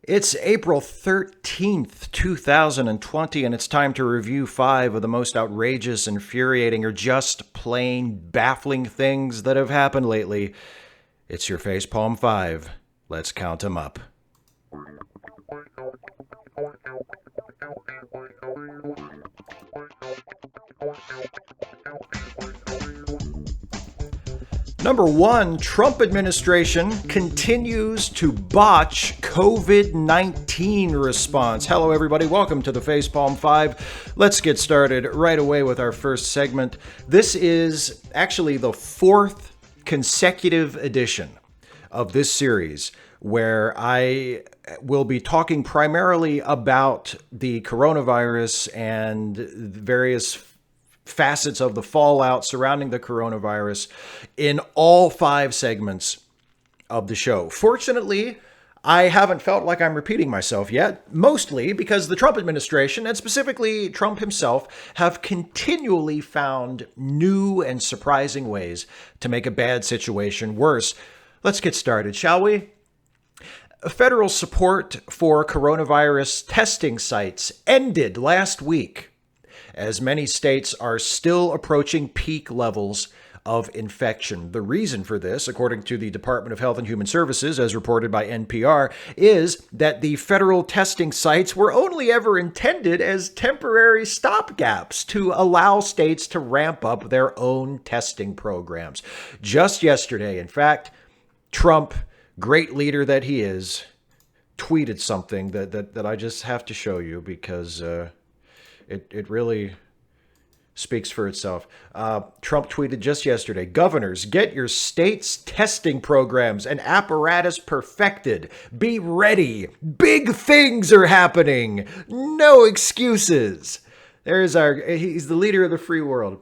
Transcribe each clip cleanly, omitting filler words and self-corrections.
It's April 13th, 2020, and it's time to review 5 of the most outrageous, infuriating, or just plain baffling things that have happened lately. It's your Facepalm 5. Let's count them up. Number 1, Trump administration continues to botch COVID-19 response. Hello, everybody. Welcome to the Facepalm 5. Let's get started right away with our first segment. This is actually the 4th consecutive edition of this series where I will be talking primarily about the coronavirus and various facets of the fallout surrounding the coronavirus in all 5 segments of the show. Fortunately, I haven't felt like I'm repeating myself yet, mostly because the Trump administration, and specifically Trump himself, have continually found new and surprising ways to make a bad situation worse. Let's get started, shall we? Federal support for coronavirus testing sites ended last week, as many states are still approaching peak levels of infection. The reason for this, according to the Department of Health and Human Services, as reported by NPR, is that the federal testing sites were only ever intended as temporary stopgaps to allow states to ramp up their own testing programs. Just yesterday, in fact, Trump, great leader that he is, tweeted something that I just have to show you because it really speaks for itself. Trump tweeted just yesterday, "Governors, get your state's testing programs and apparatus perfected. Be ready. Big things are happening. No excuses." He's the leader of the free world.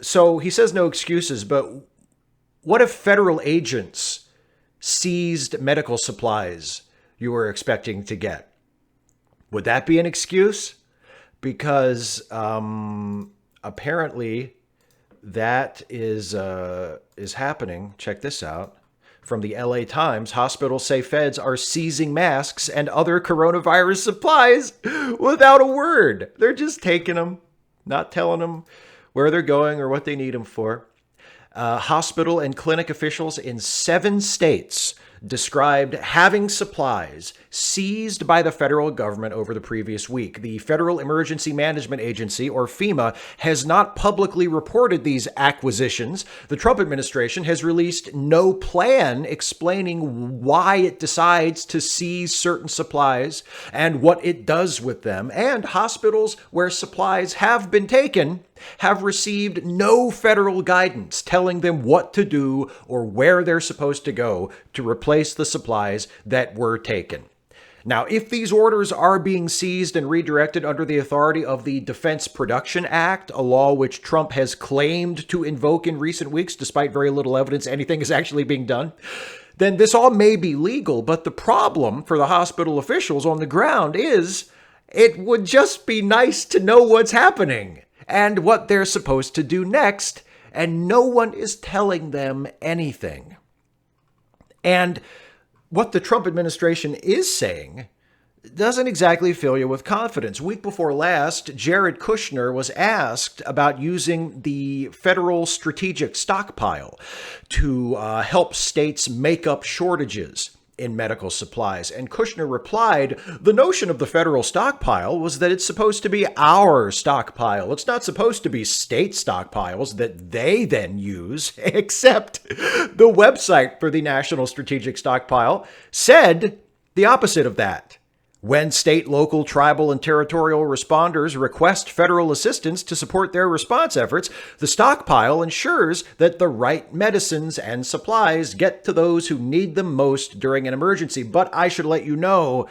So he says no excuses, but what if federal agents seized medical supplies you were expecting to get? Would that be an excuse? Because apparently that is happening. Check this out. From the LA Times, hospitals say feds are seizing masks and other coronavirus supplies without a word. They're just taking them, not telling them where they're going or what they need them for. Hospital and clinic officials in 7 states described having supplies seized by the federal government over the previous week. The Federal Emergency Management Agency, or FEMA, has not publicly reported these acquisitions. The Trump administration has released no plan explaining why it decides to seize certain supplies and what it does with them. And hospitals where supplies have been taken have received no federal guidance telling them what to do or where they're supposed to go to replace the supplies that were taken. Now, if these orders are being seized and redirected under the authority of the Defense Production Act, a law which Trump has claimed to invoke in recent weeks, despite very little evidence anything is actually being done, then this all may be legal. But the problem for the hospital officials on the ground is it would just be nice to know what's happening and what they're supposed to do next, and no one is telling them anything. And what the Trump administration is saying doesn't exactly fill you with confidence. Week before last, Jared Kushner was asked about using the federal strategic stockpile to help states make up shortages in medical supplies. And Kushner replied, the notion of the federal stockpile was that it's supposed to be our stockpile. It's not supposed to be state stockpiles that they then use, except the website for the National Strategic Stockpile said the opposite of that. When state, local, tribal, and territorial responders request federal assistance to support their response efforts, the stockpile ensures that the right medicines and supplies get to those who need them most during an emergency. But I should let you know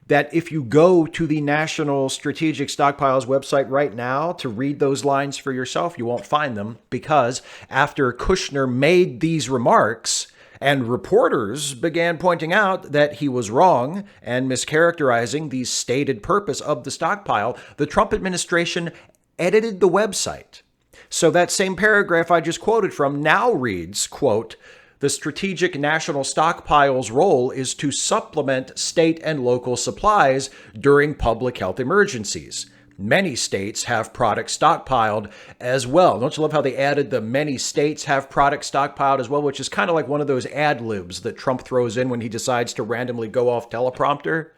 that if you go to the National Strategic Stockpile's website right now to read those lines for yourself, you won't find them, because after Kushner made these remarks, and reporters began pointing out that he was wrong and mischaracterizing the stated purpose of the stockpile, the Trump administration edited the website. So that same paragraph I just quoted from now reads, quote, The strategic national stockpile's role is to supplement state and local supplies during public health emergencies. Many states have products stockpiled as well. Don't you love how they added the many states have products stockpiled as well, which is kind of like one of those ad libs that Trump throws in when he decides to randomly go off teleprompter?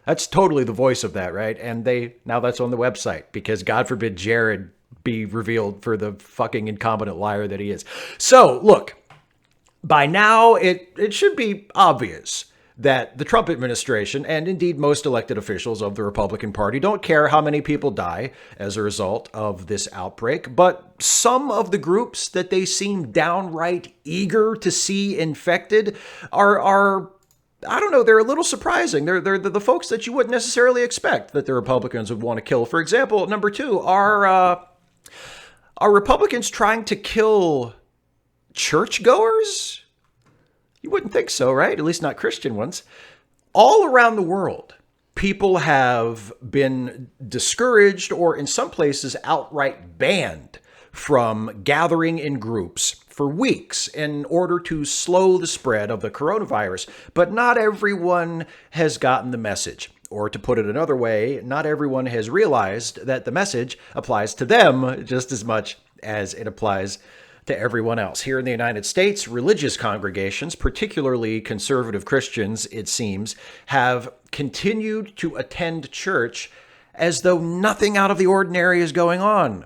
That's totally the voice of that, right? And now that's on the website because God forbid Jared be revealed for the fucking incompetent liar that he is. So, look, by now it should be obvious that the Trump administration, and indeed most elected officials of the Republican Party, don't care how many people die as a result of this outbreak, but some of the groups that they seem downright eager to see infected are I don't know, they're a little surprising. They're the folks that you wouldn't necessarily expect that the Republicans would want to kill. For example, number two, are Republicans trying to kill churchgoers? You wouldn't think so, right? At least not Christian ones. All around the world, people have been discouraged or in some places outright banned from gathering in groups for weeks in order to slow the spread of the coronavirus. But not everyone has gotten the message. Or to put it another way, not everyone has realized that the message applies to them just as much as it applies to everyone else. Here in the United States, religious congregations, particularly conservative Christians, it seems, have continued to attend church as though nothing out of the ordinary is going on.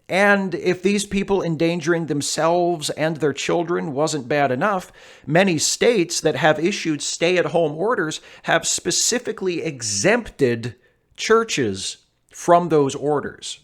And if these people endangering themselves and their children wasn't bad enough, many states that have issued stay-at-home orders have specifically exempted churches from those orders.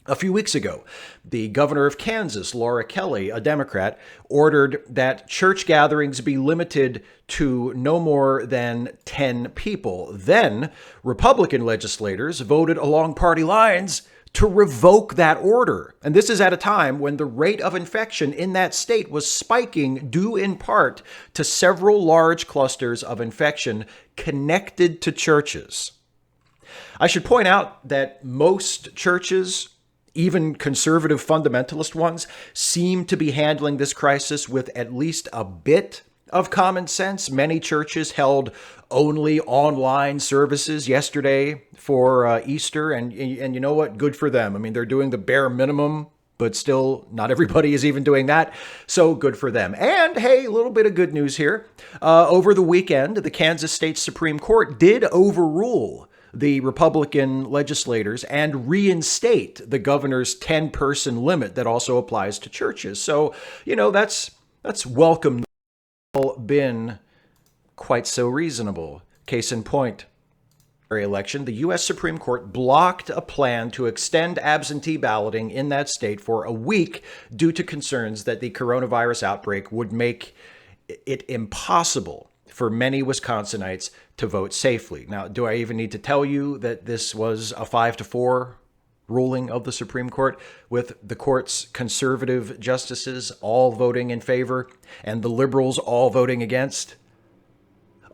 A few weeks ago, the governor of Kansas, Laura Kelly, a Democrat, ordered that church gatherings be limited to no more than 10 people. Then, Republican legislators voted along party lines to revoke that order. And this is at a time when the rate of infection in that state was spiking, due in part to several large clusters of infection connected to churches. I should point out that most churches, even conservative fundamentalist ones, seem to be handling this crisis with at least a bit of common sense. Many churches held only online services yesterday for Easter, and you know what? Good for them. I mean, they're doing the bare minimum, but still not everybody is even doing that. So good for them. And hey, a little bit of good news here. Over the weekend, the Kansas State Supreme Court did overrule the Republican legislators and reinstate the governor's 10-person limit that also applies to churches. So, you know, that's welcome. Been quite so reasonable. Case in point, election, the U.S. Supreme Court blocked a plan to extend absentee balloting in that state for a week due to concerns that the coronavirus outbreak would make it impossible for many Wisconsinites to vote safely. Now, do I even need to tell you that this was a 5-4 ruling of the Supreme Court, with the court's conservative justices all voting in favor and the liberals all voting against?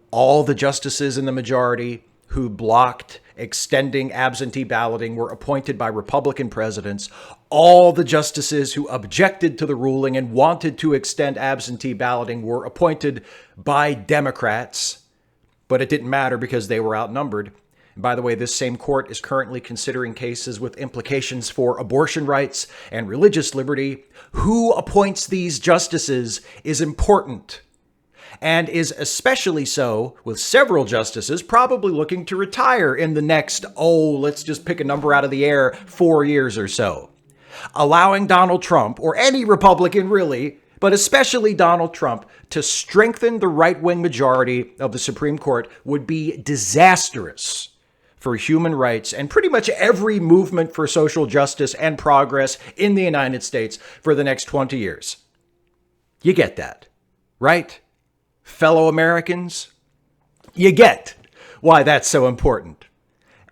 All the justices in the majority who blocked extending absentee balloting were appointed by Republican presidents. All the justices who objected to the ruling and wanted to extend absentee balloting were appointed by Democrats, but it didn't matter because they were outnumbered. And by the way, this same court is currently considering cases with implications for abortion rights and religious liberty. Who appoints these justices is important, and is especially so with several justices probably looking to retire in the next, let's just pick a number out of the air, 4 years or so. Allowing Donald Trump, or any Republican really, but especially Donald Trump, to strengthen the right-wing majority of the Supreme Court would be disastrous for human rights and pretty much every movement for social justice and progress in the United States for the next 20 years. You get that, right? Fellow Americans, you get why that's so important.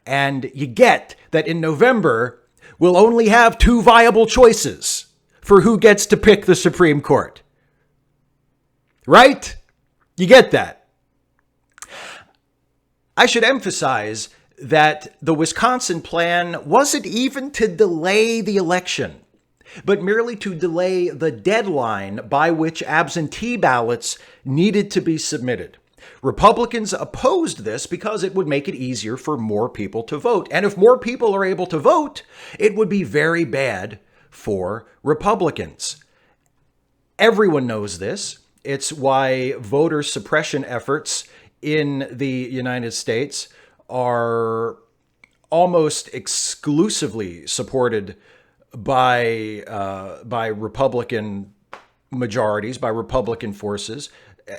And you get that in November, we'll only have 2 viable choices for who gets to pick the Supreme Court. Right? You get that. I should emphasize that the Wisconsin plan wasn't even to delay the election. but merely to delay the deadline by which absentee ballots needed to be submitted. Republicans opposed this because it would make it easier for more people to vote. And if more people are able to vote, it would be very bad for Republicans. Everyone knows this. It's why voter suppression efforts in the United States are almost exclusively supported by Republican majorities, by Republican forces.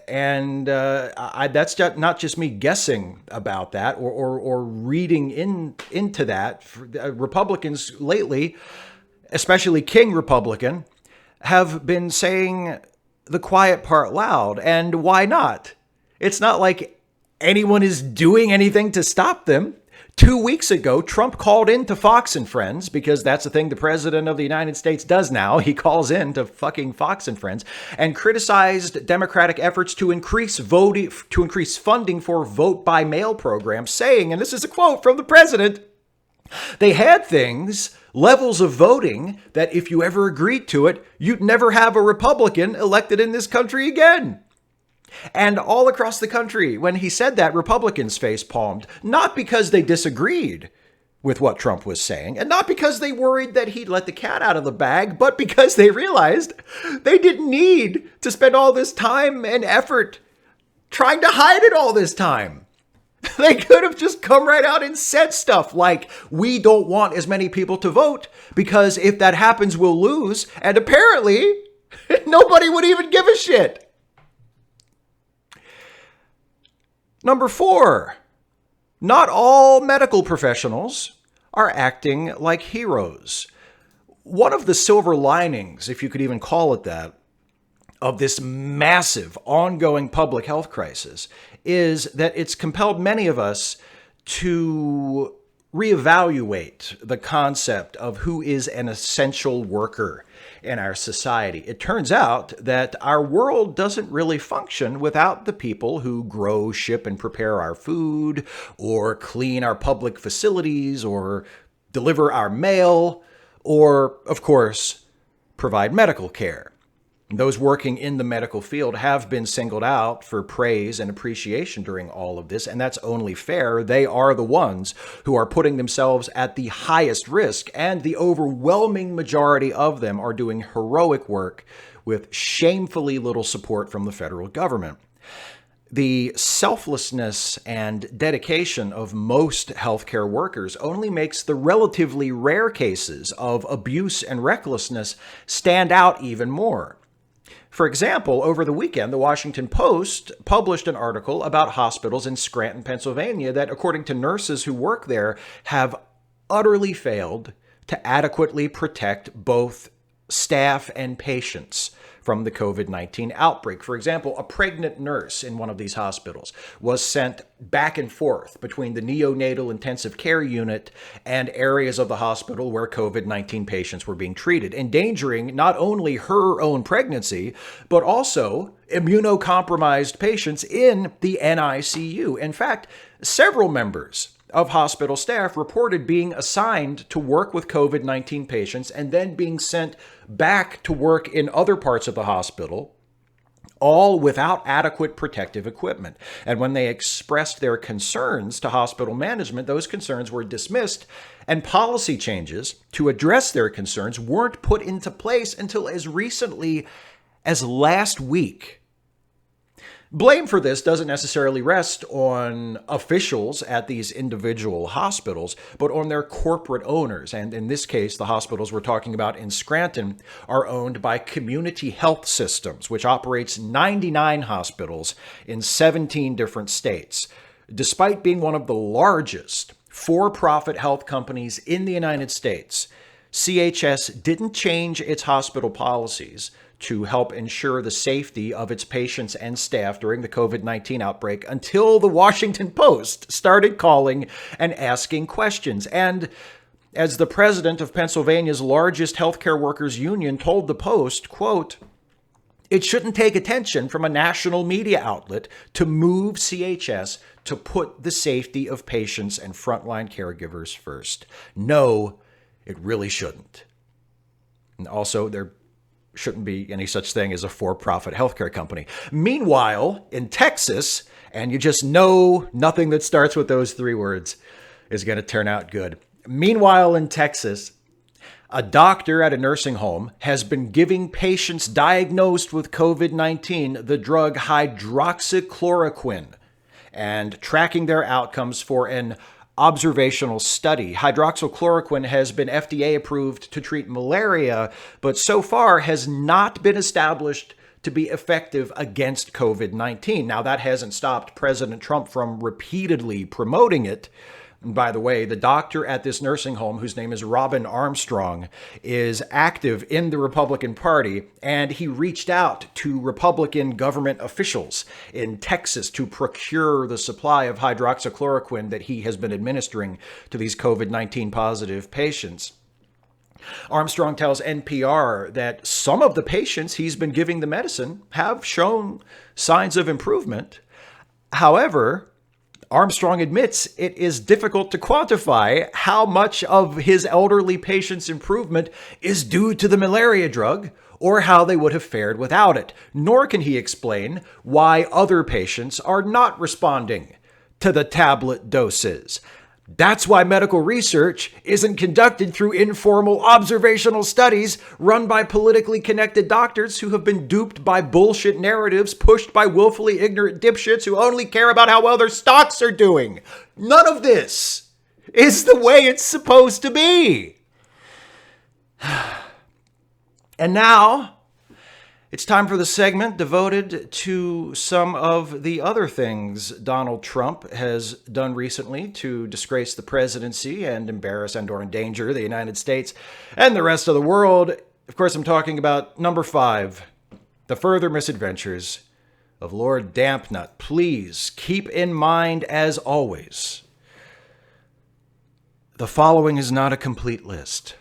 And that's not just me guessing about that or reading into that. Republicans lately, especially King Republican, have been saying the quiet part loud. And why not? It's not like anyone is doing anything to stop them. 2 weeks ago, Trump called in to Fox and Friends, because that's the thing the president of the United States does now. He calls in to fucking Fox and Friends and criticized Democratic efforts to increase funding for vote by mail programs, saying, and this is a quote from the president, they had things, levels of voting, that if you ever agreed to it, you'd never have a Republican elected in this country again. And all across the country, when he said that, Republicans face-palmed, not because they disagreed with what Trump was saying, and not because they worried that he'd let the cat out of the bag, but because they realized they didn't need to spend all this time and effort trying to hide it all this time. They could have just come right out and said stuff like, we don't want as many people to vote, because if that happens, we'll lose. And apparently, nobody would even give a shit. Number 4, not all medical professionals are acting like heroes. One of the silver linings, if you could even call it that, of this massive ongoing public health crisis is that it's compelled many of us to reevaluate the concept of who is an essential worker in our society. It turns out that our world doesn't really function without the people who grow, ship, and prepare our food, or clean our public facilities, or deliver our mail, or, of course, provide medical care. Those working in the medical field have been singled out for praise and appreciation during all of this, and that's only fair. They are the ones who are putting themselves at the highest risk, and the overwhelming majority of them are doing heroic work with shamefully little support from the federal government. The selflessness and dedication of most healthcare workers only makes the relatively rare cases of abuse and recklessness stand out even more. For example, over the weekend, the Washington Post published an article about hospitals in Scranton, Pennsylvania, that, according to nurses who work there, have utterly failed to adequately protect both staff and patients from the COVID-19 outbreak. For example, a pregnant nurse in one of these hospitals was sent back and forth between the neonatal intensive care unit and areas of the hospital where COVID-19 patients were being treated, endangering not only her own pregnancy, but also immunocompromised patients in the NICU. In fact, several members of hospital staff reported being assigned to work with COVID-19 patients and then being sent back to work in other parts of the hospital, all without adequate protective equipment. And when they expressed their concerns to hospital management, those concerns were dismissed, and policy changes to address their concerns weren't put into place until as recently as last week. Blame for this doesn't necessarily rest on officials at these individual hospitals, but on their corporate owners. And in this case, the hospitals we're talking about in Scranton are owned by Community Health Systems, which operates 99 hospitals in 17 different states. Despite being one of the largest for-profit health companies in the United States, CHS didn't change its hospital policies to help ensure the safety of its patients and staff during the COVID-19 outbreak until the Washington Post started calling and asking questions. And as the president of Pennsylvania's largest healthcare workers union told the Post, quote, "It shouldn't take attention from a national media outlet to move CHS to put the safety of patients and frontline caregivers first. No, it really shouldn't." And also, there shouldn't be any such thing as a for-profit healthcare company. Meanwhile, in Texas, and you just know nothing that starts with those three words is going to turn out good. Meanwhile, in Texas, a doctor at a nursing home has been giving patients diagnosed with COVID-19 the drug hydroxychloroquine and tracking their outcomes for an observational study. Hydroxychloroquine has been FDA approved to treat malaria, but so far has not been established to be effective against COVID-19. Now, that hasn't stopped President Trump from repeatedly promoting it. And by the way, the doctor at this nursing home, whose name is Robin Armstrong, is active in the Republican Party, and he reached out to Republican government officials in Texas to procure the supply of hydroxychloroquine that he has been administering to these COVID-19 positive patients. Armstrong tells NPR that some of the patients he's been giving the medicine have shown signs of improvement. However, Armstrong admits it is difficult to quantify how much of his elderly patients' improvement is due to the malaria drug or how they would have fared without it. Nor can he explain why other patients are not responding to the tablet doses. That's why medical research isn't conducted through informal observational studies run by politically connected doctors who have been duped by bullshit narratives pushed by willfully ignorant dipshits who only care about how well their stocks are doing. None of this is the way it's supposed to be. And now, it's time for the segment devoted to some of the other things Donald Trump has done recently to disgrace the presidency and embarrass and or endanger the United States and the rest of the world. Of course, I'm talking about number 5, the further misadventures of Lord Dampnut. Please keep in mind, as always, the following is not a complete list.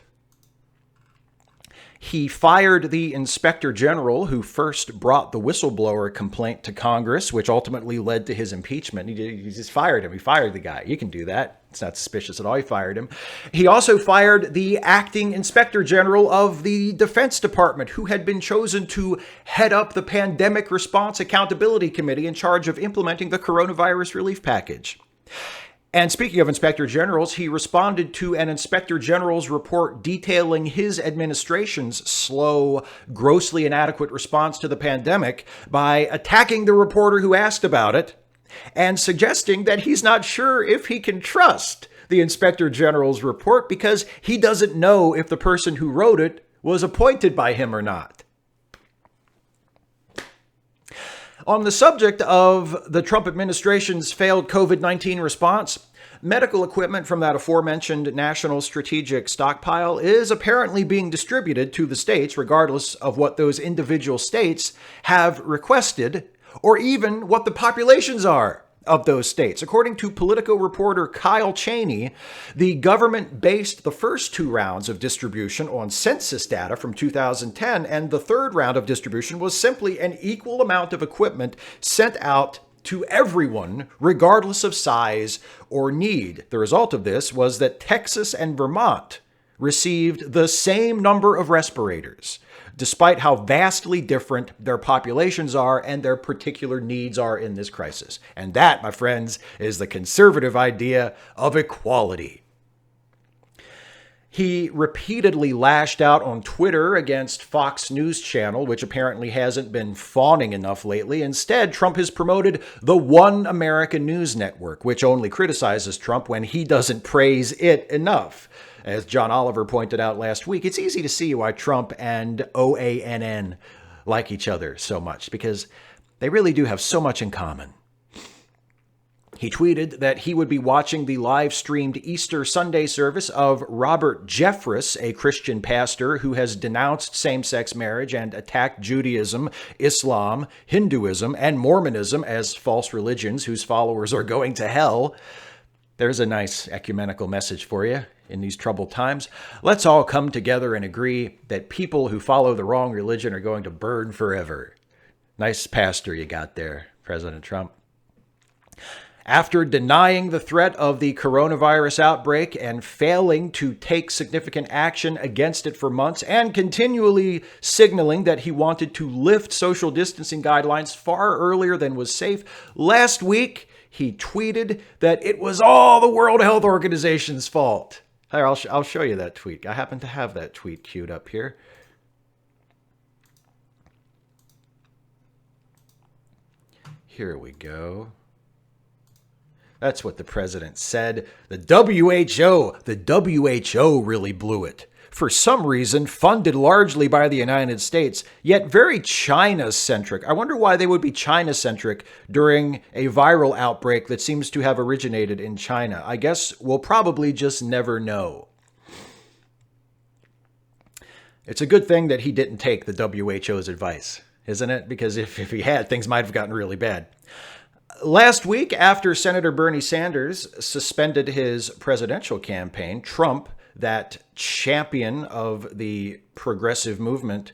He fired the inspector general who first brought the whistleblower complaint to Congress, which ultimately led to his impeachment. He just fired him. He fired the guy. You can do that. It's not suspicious at all. He fired him. He also fired the acting inspector general of the Defense Department, who had been chosen to head up the Pandemic Response Accountability Committee in charge of implementing the coronavirus relief package. And speaking of inspector generals, he responded to an inspector general's report detailing his administration's slow, grossly inadequate response to the pandemic by attacking the reporter who asked about it and suggesting that he's not sure if he can trust the inspector general's report because he doesn't know if the person who wrote it was appointed by him or not. On the subject of the Trump administration's failed COVID-19 response, medical equipment from that aforementioned national strategic stockpile is apparently being distributed to the states, regardless of what those individual states have requested, or even what the populations are of those states. According to Politico reporter Kyle Cheney, the government based the first 2 rounds of distribution on census data from 2010, and the third round of distribution was simply an equal amount of equipment sent out to everyone, regardless of size or need. The result of this was that Texas and Vermont received the same number of respirators, despite how vastly different their populations are and their particular needs are in this crisis. And that, my friends, is the conservative idea of equality. He repeatedly lashed out on Twitter against Fox News Channel, which apparently hasn't been fawning enough lately. Instead, Trump has promoted the One America News Network, which only criticizes Trump when he doesn't praise it enough. As John Oliver pointed out last week, it's easy to see why Trump and OANN like each other so much, because they really do have so much in common. He tweeted that he would be watching the live-streamed Easter Sunday service of Robert Jeffress, a Christian pastor who has denounced same-sex marriage and attacked Judaism, Islam, Hinduism, and Mormonism as false religions whose followers are going to hell. There's a nice ecumenical message for you in these troubled times. Let's all come together and agree that people who follow the wrong religion are going to burn forever. Nice pastor you got there, President Trump. After denying the threat of the coronavirus outbreak and failing to take significant action against it for months and continually signaling that he wanted to lift social distancing guidelines far earlier than was safe, last week he tweeted that it was all the World Health Organization's fault. Here, I'll show you that tweet. I happen to have that tweet queued up here. Here we go. That's what the president said. The WHO really blew it. For some reason, funded largely by the United States, yet very China-centric. I wonder why they would be China-centric during a viral outbreak that seems to have originated in China. I guess we'll probably just never know. It's a good thing that he didn't take the WHO's advice, isn't it? Because if he had, things might have gotten really bad. Last week, after Senator Bernie Sanders suspended his presidential campaign, Trump, that champion of the progressive movement,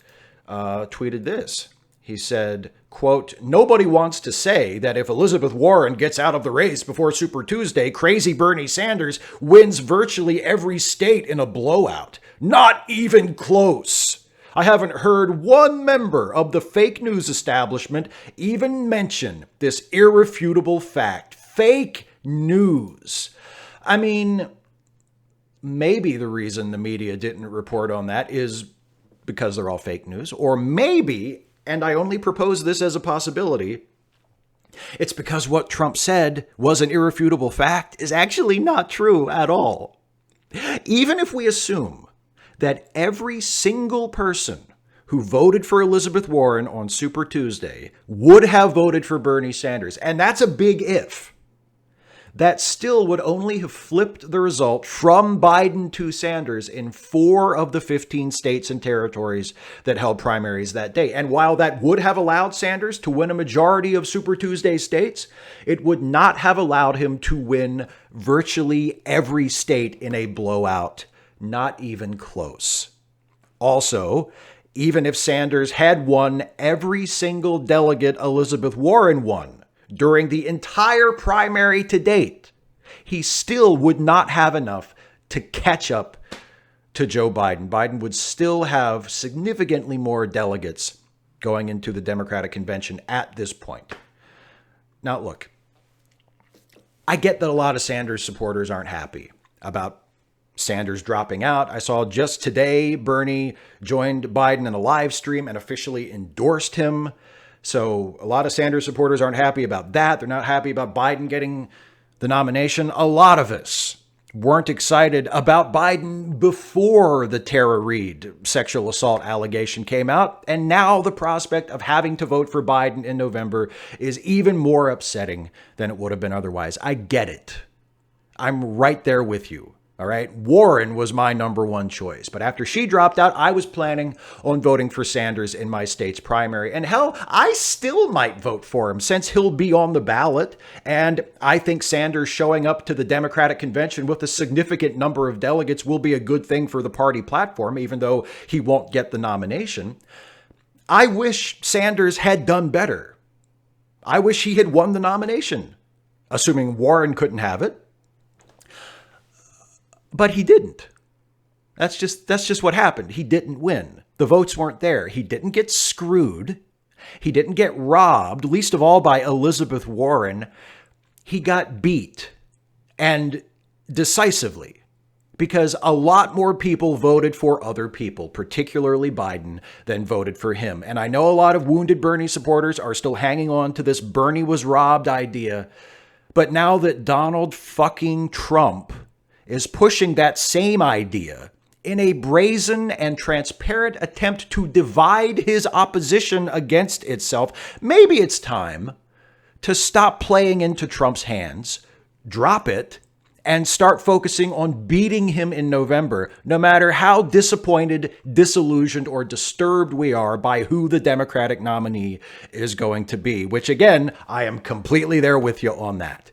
tweeted this. He said, quote, "Nobody wants to say that if Elizabeth Warren gets out of the race before Super Tuesday, crazy Bernie Sanders wins virtually every state in a blowout. Not even close. I haven't heard one member of the fake news establishment even mention this irrefutable fact. Fake news." I mean, maybe the reason the media didn't report on that is because they're all fake news. Or maybe, and I only propose this as a possibility, it's because what Trump said was an irrefutable fact is actually not true at all. Even if we assume that every single person who voted for Elizabeth Warren on Super Tuesday would have voted for Bernie Sanders, and that's a big if, that still would only have flipped the result from Biden to Sanders in 4 of the 15 states and territories that held primaries that day. And while that would have allowed Sanders to win a majority of Super Tuesday states, it would not have allowed him to win virtually every state in a blowout. Not even close. Also, even if Sanders had won every single delegate Elizabeth Warren won during the entire primary to date, he still would not have enough to catch up to Joe Biden. Biden would still have significantly more delegates going into the Democratic convention at this point. Now, look, I get that a lot of Sanders supporters aren't happy about Sanders dropping out. I saw just today Bernie joined Biden in a live stream and officially endorsed him. So a lot of Sanders supporters aren't happy about that. They're not happy about Biden getting the nomination. A lot of us weren't excited about Biden before the Tara Reade sexual assault allegation came out. And now the prospect of having to vote for Biden in November is even more upsetting than it would have been otherwise. I get it. I'm right there with you. All right. Warren was my number one choice. But after she dropped out, I was planning on voting for Sanders in my state's primary. And hell, I still might vote for him since he'll be on the ballot. And I think Sanders showing up to the Democratic convention with a significant number of delegates will be a good thing for the party platform, even though he won't get the nomination. I wish Sanders had done better. I wish he had won the nomination, assuming Warren couldn't have it. But he didn't. That's just what happened. He didn't win. The votes weren't there. He didn't get screwed. He didn't get robbed, least of all by Elizabeth Warren. He got beat, and decisively, because a lot more people voted for other people, particularly Biden, than voted for him. And I know a lot of wounded Bernie supporters are still hanging on to this Bernie was robbed idea. But now that Donald fucking Trump is pushing that same idea in a brazen and transparent attempt to divide his opposition against itself, maybe it's time to stop playing into Trump's hands, drop it, and start focusing on beating him in November, no matter how disappointed, disillusioned, or disturbed we are by who the Democratic nominee is going to be, which again, I am completely there with you on that.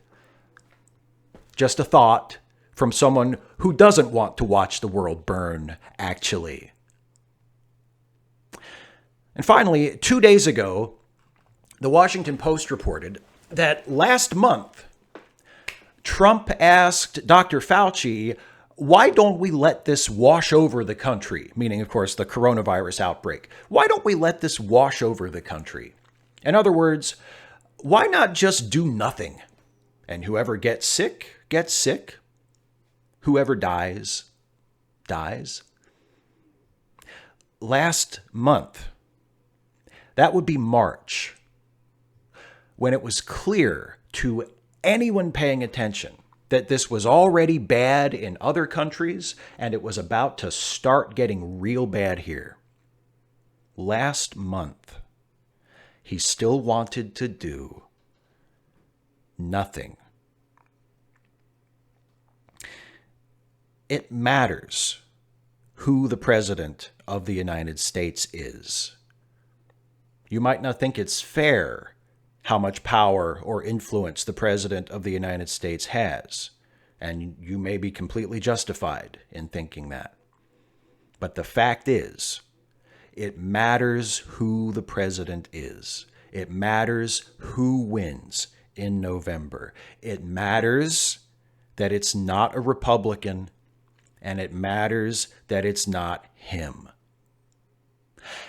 Just a thought from someone who doesn't want to watch the world burn, actually. And finally, 2 days ago, the Washington Post reported that last month, Trump asked Dr. Falchi, why don't we let this wash over the country? Meaning, of course, the coronavirus outbreak. Why don't we let this wash over the country? In other words, why not just do nothing? And whoever gets sick, gets sick. Whoever dies, dies. Last month, that would be March, when it was clear to anyone paying attention that this was already bad in other countries and it was about to start getting real bad here. Last month, he still wanted to do nothing. It matters who the president of the United States is. You might not think it's fair how much power or influence the president of the United States has, and you may be completely justified in thinking that. But the fact is, it matters who the president is. It matters who wins in November. It matters that it's not a Republican, and it matters that it's not him.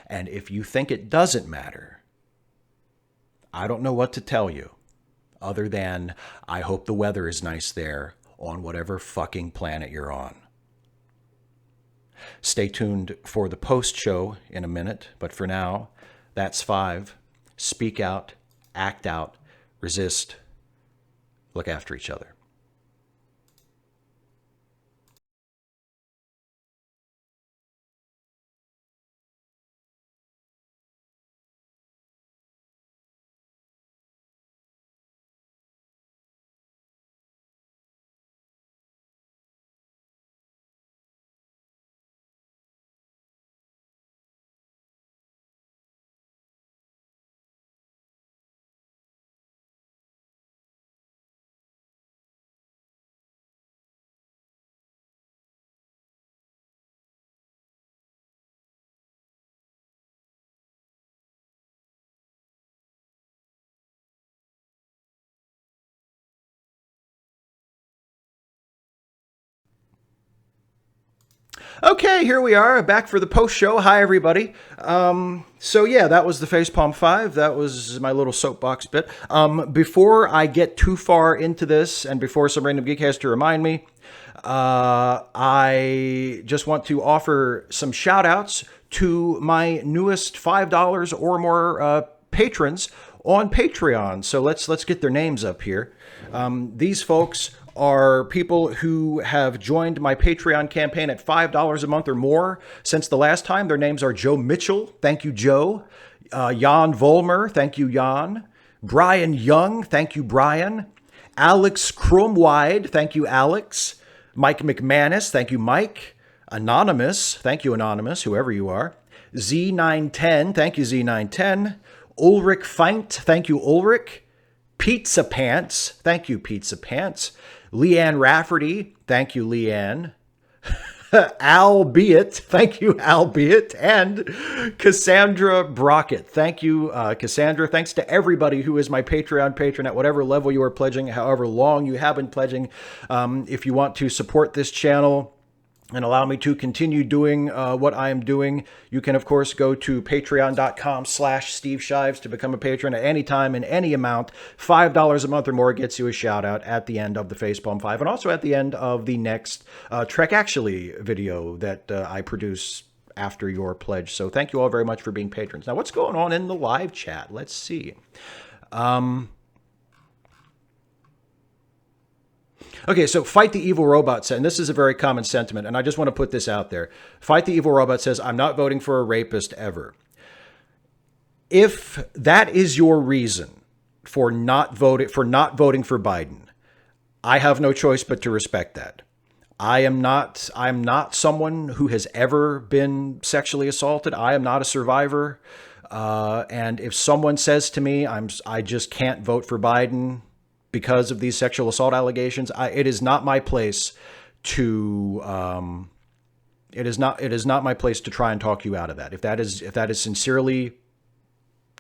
And if you think it doesn't matter, I don't know what to tell you, other than I hope the weather is nice there on whatever fucking planet you're on. Stay tuned for the post-show in a minute, but for now, that's 5. Speak out, act out, resist, look after each other. Okay, here we are, back for the post-show. Hi, everybody. So yeah, that was the Facepalm 5. That was my little soapbox bit. Before I get too far into this, and before some random geek has to remind me, I just want to offer some shout-outs to my newest $5 or more patrons on Patreon. So let's get their names up here. These folks are people who have joined my Patreon campaign at $5 a month or more since the last time. Their names are Joe Mitchell. Thank you, Joe. Jan Volmer. Thank you, Jan. Brian Young. Thank you, Brian. Alex Cromwide. Thank you, Alex. Mike McManus. Thank you, Mike. Anonymous. Thank you, Anonymous, whoever you are. Z910. Thank you, Z910. Ulrich Feint. Thank you, Ulrich. Pizza Pants. Thank you, Pizza Pants. Leanne Rafferty. Thank you, Leanne. Albeit. Thank you, Albeit. And Cassandra Brockett. Thank you, Cassandra. Thanks to everybody who is my Patreon patron at whatever level you are pledging, however long you have been pledging. If you want to support this channel and allow me to continue doing what I am doing, you can, of course, go to patreon.com/Steve Shives to become a patron at any time in any amount. $5 a month or more gets you a shout out at the end of the Facepalm 5 and also at the end of the next Trek Actually video that I produce after your pledge. So thank you all very much for being patrons. Now, what's going on in the live chat? Let's see. Okay, so Fight the Evil Robot said, and this is a very common sentiment, and I just want to put this out there. Fight the Evil Robot says, I'm not voting for a rapist ever. If that is your reason for not voting for Biden, I have no choice but to respect that. I'm not someone who has ever been sexually assaulted. I am not a survivor. And if someone says to me, I just can't vote for Biden because of these sexual assault allegations, it is not my place to it is not my place to try and talk you out of that. If that is sincerely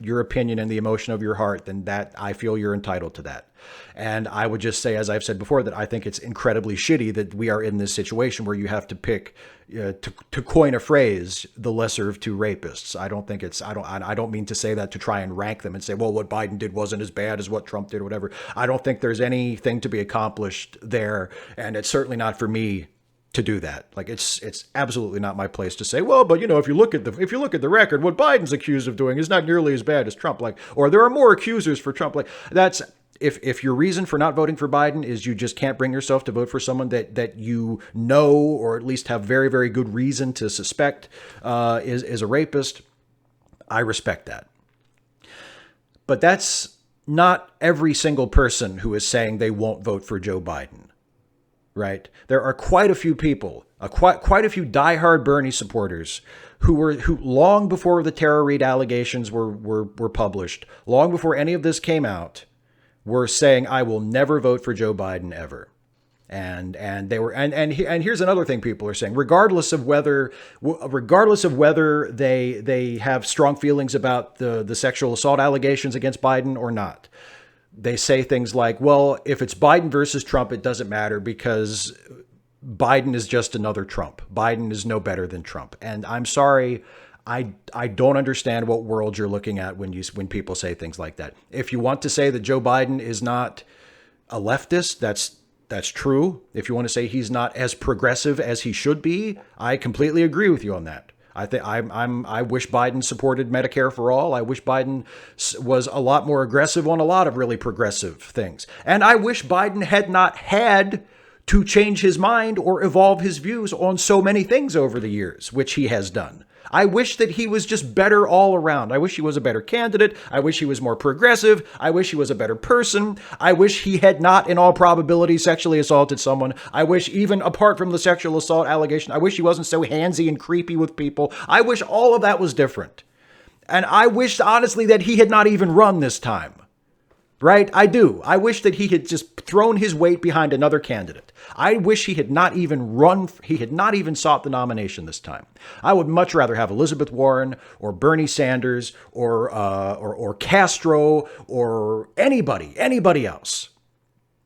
your opinion and the emotion of your heart, then that I feel you're entitled to that. And I would just say, as I've said before, that I think it's incredibly shitty that we are in this situation where you have to pick, to coin a phrase, the lesser of two rapists. I don't think it's, I don't mean to say that to try and rank them and say, well, what Biden did wasn't as bad as what Trump did or whatever. I don't think there's anything to be accomplished there. And it's certainly not for me to do that. Like, it's absolutely not my place to say, well, but if you look at the record, what Biden's accused of doing is not nearly as bad as Trump. Like, or there are more accusers for Trump. Like, that's, if your reason for not voting for Biden is you just can't bring yourself to vote for someone that you know, or at least have very, very good reason to suspect is a rapist, I respect that. But that's not every single person who is saying they won't vote for Joe Biden. Right? There are quite a few people, quite a few diehard Bernie supporters who long before the Tara Reade allegations were published, long before any of this came out, were saying, I will never vote for Joe Biden ever. And they were, and here's another thing people are saying, regardless of whether they have strong feelings about the sexual assault allegations against Biden or not. They say things like, well, if it's Biden versus Trump, it doesn't matter because Biden is just another Trump. Biden is no better than Trump. And I'm sorry, I don't understand what world you're looking at when people say things like that. If you want to say that Joe Biden is not a leftist, that's true. If you want to say he's not as progressive as he should be, I completely agree with you on that. I wish Biden supported Medicare for all. I wish Biden was a lot more aggressive on a lot of really progressive things. And I wish Biden had not had to change his mind or evolve his views on so many things over the years, which he has done. I wish that he was just better all around. I wish he was a better candidate. I wish he was more progressive. I wish he was a better person. I wish he had not, in all probability, sexually assaulted someone. I wish, even apart from the sexual assault allegation, I wish he wasn't so handsy and creepy with people. I wish all of that was different. And I wish, honestly, that he had not even run this time. Right? I do. I wish that he had just thrown his weight behind another candidate. I wish he had not even sought the nomination this time. I would much rather have Elizabeth Warren or Bernie Sanders or Castro or anybody else.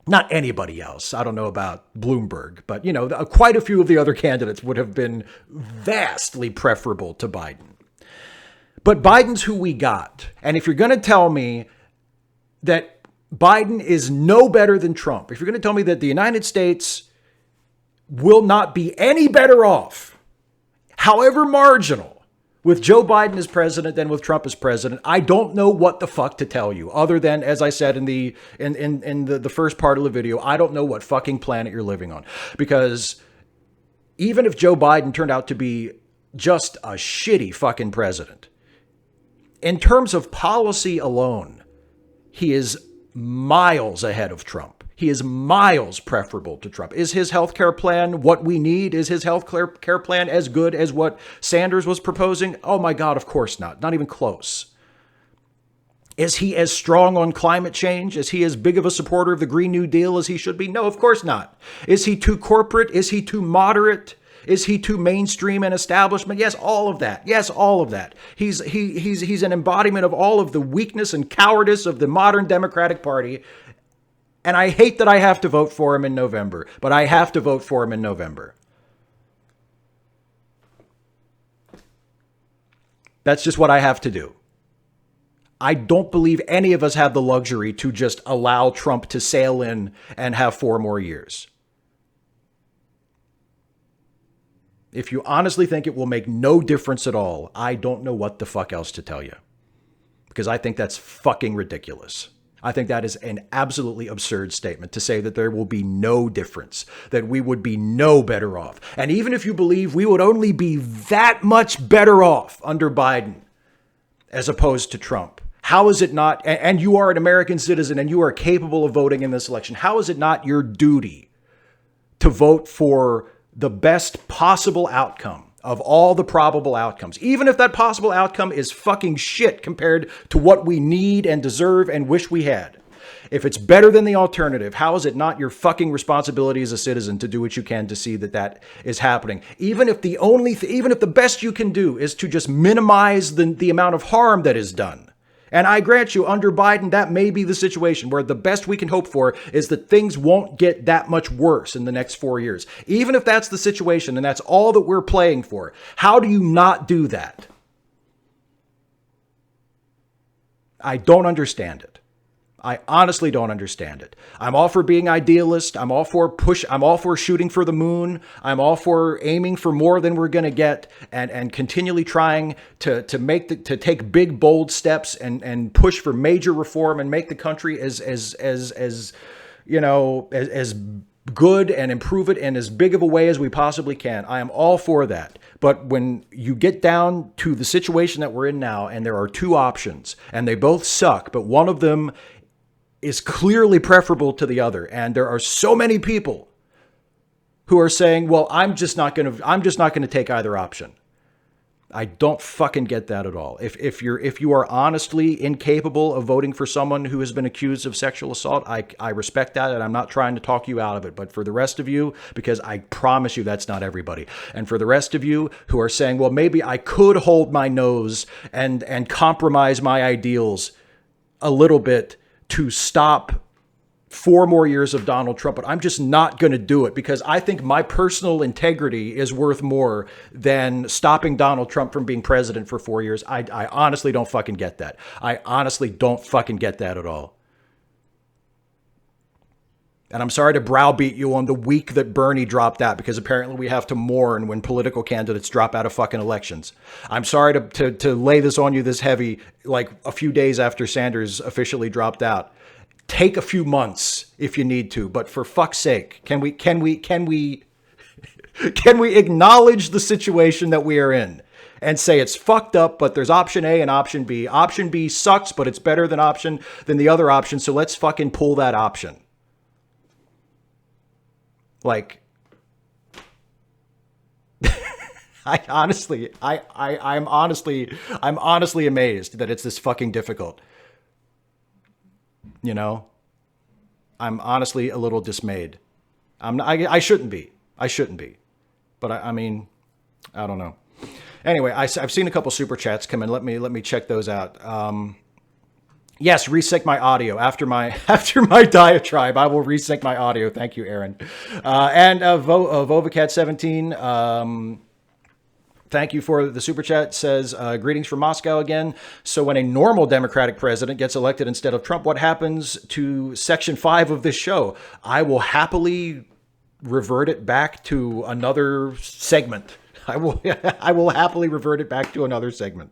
Not anybody else. I don't know about Bloomberg, but quite a few of the other candidates would have been vastly preferable to Biden. But Biden's who we got. And if you're going to tell me that Biden is no better than Trump, if you're going to tell me that the United States will not be any better off, however marginal, with Joe Biden as president than with Trump as president, I don't know what the fuck to tell you, other than, as I said in the first part of the video, I don't know what fucking planet you're living on. Because even if Joe Biden turned out to be just a shitty fucking president, in terms of policy alone, he is miles ahead of Trump. He is miles preferable to Trump. Is his healthcare plan what we need? Is his healthcare plan as good as what Sanders was proposing? Oh my God, of course not. Not even close. Is he as strong on climate change? Is he as big of a supporter of the Green New Deal as he should be? No, of course not. Is he too corporate? Is he too moderate? Is he too mainstream and establishment? Yes, all of that. Yes, all of that. He's an embodiment of all of the weakness and cowardice of the modern Democratic Party. And I hate that I have to vote for him in November, but I have to vote for him in November. That's just what I have to do. I don't believe any of us have the luxury to just allow Trump to sail in and have 4 more years. If you honestly think it will make no difference at all, I don't know what the fuck else to tell you. Because I think that's fucking ridiculous. I think that is an absolutely absurd statement to say that there will be no difference, that we would be no better off. And even if you believe we would only be that much better off under Biden as opposed to Trump, how is it not, and you are an American citizen and you are capable of voting in this election, how is it not your duty to vote for the best possible outcome of all the probable outcomes, even if that possible outcome is fucking shit compared to what we need and deserve and wish we had? If it's better than the alternative, how is it not your fucking responsibility as a citizen to do what you can to see that that is happening? Even if the best you can do is to just minimize the amount of harm that is done And I grant you, under Biden, that may be the situation where the best we can hope for is that things won't get that much worse in the next 4 years. Even if that's the situation and that's all that we're playing for, how do you not do that? I don't understand it. I honestly don't understand it. I'm all for being idealist. I'm all for shooting for the moon. I'm all for aiming for more than we're going to get and continually trying to take big, bold steps and push for major reform and make the country as good and improve it in as big of a way as we possibly can. I am all for that. But when you get down to the situation that we're in now, and there are two options, and they both suck, but one of them is clearly preferable to the other. And there are so many people who are saying, well, I'm just not going to take either option. I don't fucking get that at all. If you are honestly incapable of voting for someone who has been accused of sexual assault, I respect that, and I'm not trying to talk you out of it. But for the rest of you, because I promise you that's not everybody, and for the rest of you who are saying, well, maybe I could hold my nose and compromise my ideals a little bit to stop 4 more years of Donald Trump, but I'm just not going to do it because I think my personal integrity is worth more than stopping Donald Trump from being president for 4 years. I honestly don't fucking get that. I honestly don't fucking get that at all. And I'm sorry to browbeat you on the week that Bernie dropped out, because apparently we have to mourn when political candidates drop out of fucking elections. I'm sorry to lay this on you this heavy, like a few days after Sanders officially dropped out. Take a few months if you need to, but for fuck's sake, can we acknowledge the situation that we are in and say it's fucked up, but there's option A and option B. Option B sucks, but it's better than the other option. So let's fucking pull that option. Like, I'm honestly amazed that it's this fucking difficult. You know, I'm honestly a little dismayed. I shouldn't be. But I mean, I don't know. Anyway, I've seen a couple super chats come in. Let me check those out. Yes, resync my audio after my diatribe. I will resync my audio. Thank you, Aaron. And Vovacat17. Thank you for the super chat. Says, greetings from Moscow again. So when a normal Democratic president gets elected instead of Trump, what happens to Section 5 of this show? I will happily revert it back to another segment. I will happily revert it back to another segment.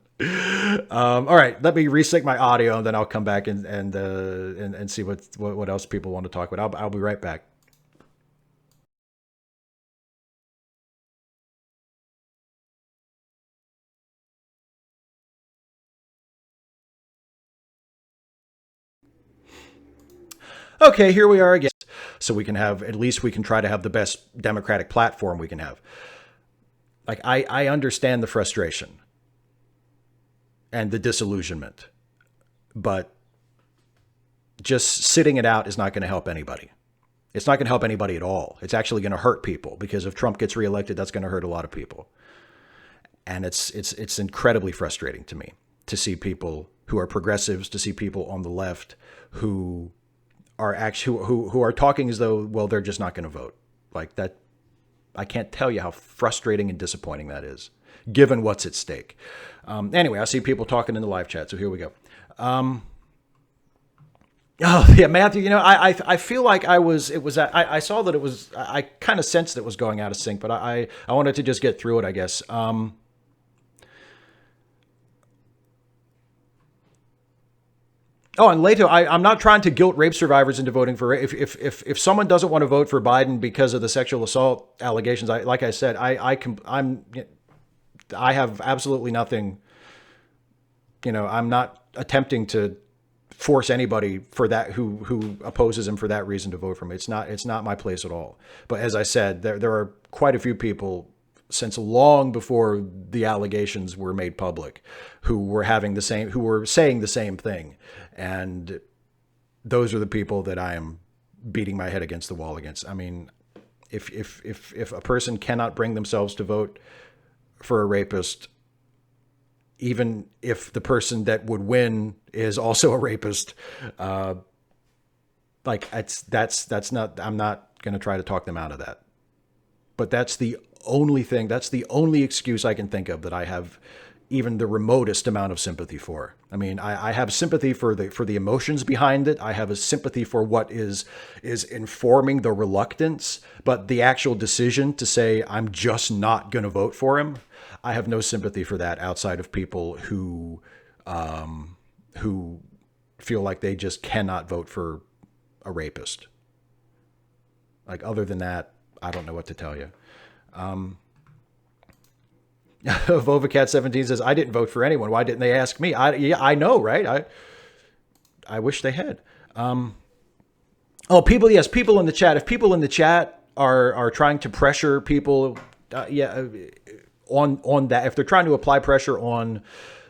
All right, let me resync my audio, and then I'll come back and see what else people want to talk about. I'll be right back. Okay, here we are again. So at least we can try to have the best Democratic platform we can have. Like, I understand the frustration and the disillusionment, but just sitting it out is not going to help anybody. It's not going to help anybody at all. It's actually going to hurt people, because if Trump gets reelected, that's going to hurt a lot of people. And it's incredibly frustrating to me to see people who are progressives, to see people on the left who are actually who are talking as though, well, they're just not going to vote. Like that. I can't tell you how frustrating and disappointing that is, given what's at stake. Anyway, I see people talking in the live chat, so here we go. Oh yeah, Matthew. You know, I feel like I saw that it was. I kind of sensed it was going out of sync, but I wanted to just get through it, I guess. Oh, and Leto, I'm not trying to guilt rape survivors into voting for rape. If someone doesn't want to vote for Biden because of the sexual assault allegations, like I said, I have absolutely nothing. You know, I'm not attempting to force anybody for that who opposes him for that reason to vote for me. It's not my place at all. But as I said, there are quite a few people since long before the allegations were made public who were saying the same thing. And those are the people that I am beating my head against the wall against. I mean, if a person cannot bring themselves to vote for a rapist, even if the person that would win is also a rapist. Like that's not, I'm not going to try to talk them out of that. But that's the only excuse I can think of that I have even the remotest amount of sympathy for. I mean, I have sympathy for the emotions behind it. I have a sympathy for what is informing the reluctance, but the actual decision to say, I'm just not going to vote for him, I have no sympathy for that outside of people who feel like they just cannot vote for a rapist. Like, other than that, I don't know what to tell you. Vovacat17 says, I didn't vote for anyone. Why didn't they ask me? I know, right? I wish they had. People in the chat. If people in the chat are trying to pressure people, on that, if they're trying to apply pressure on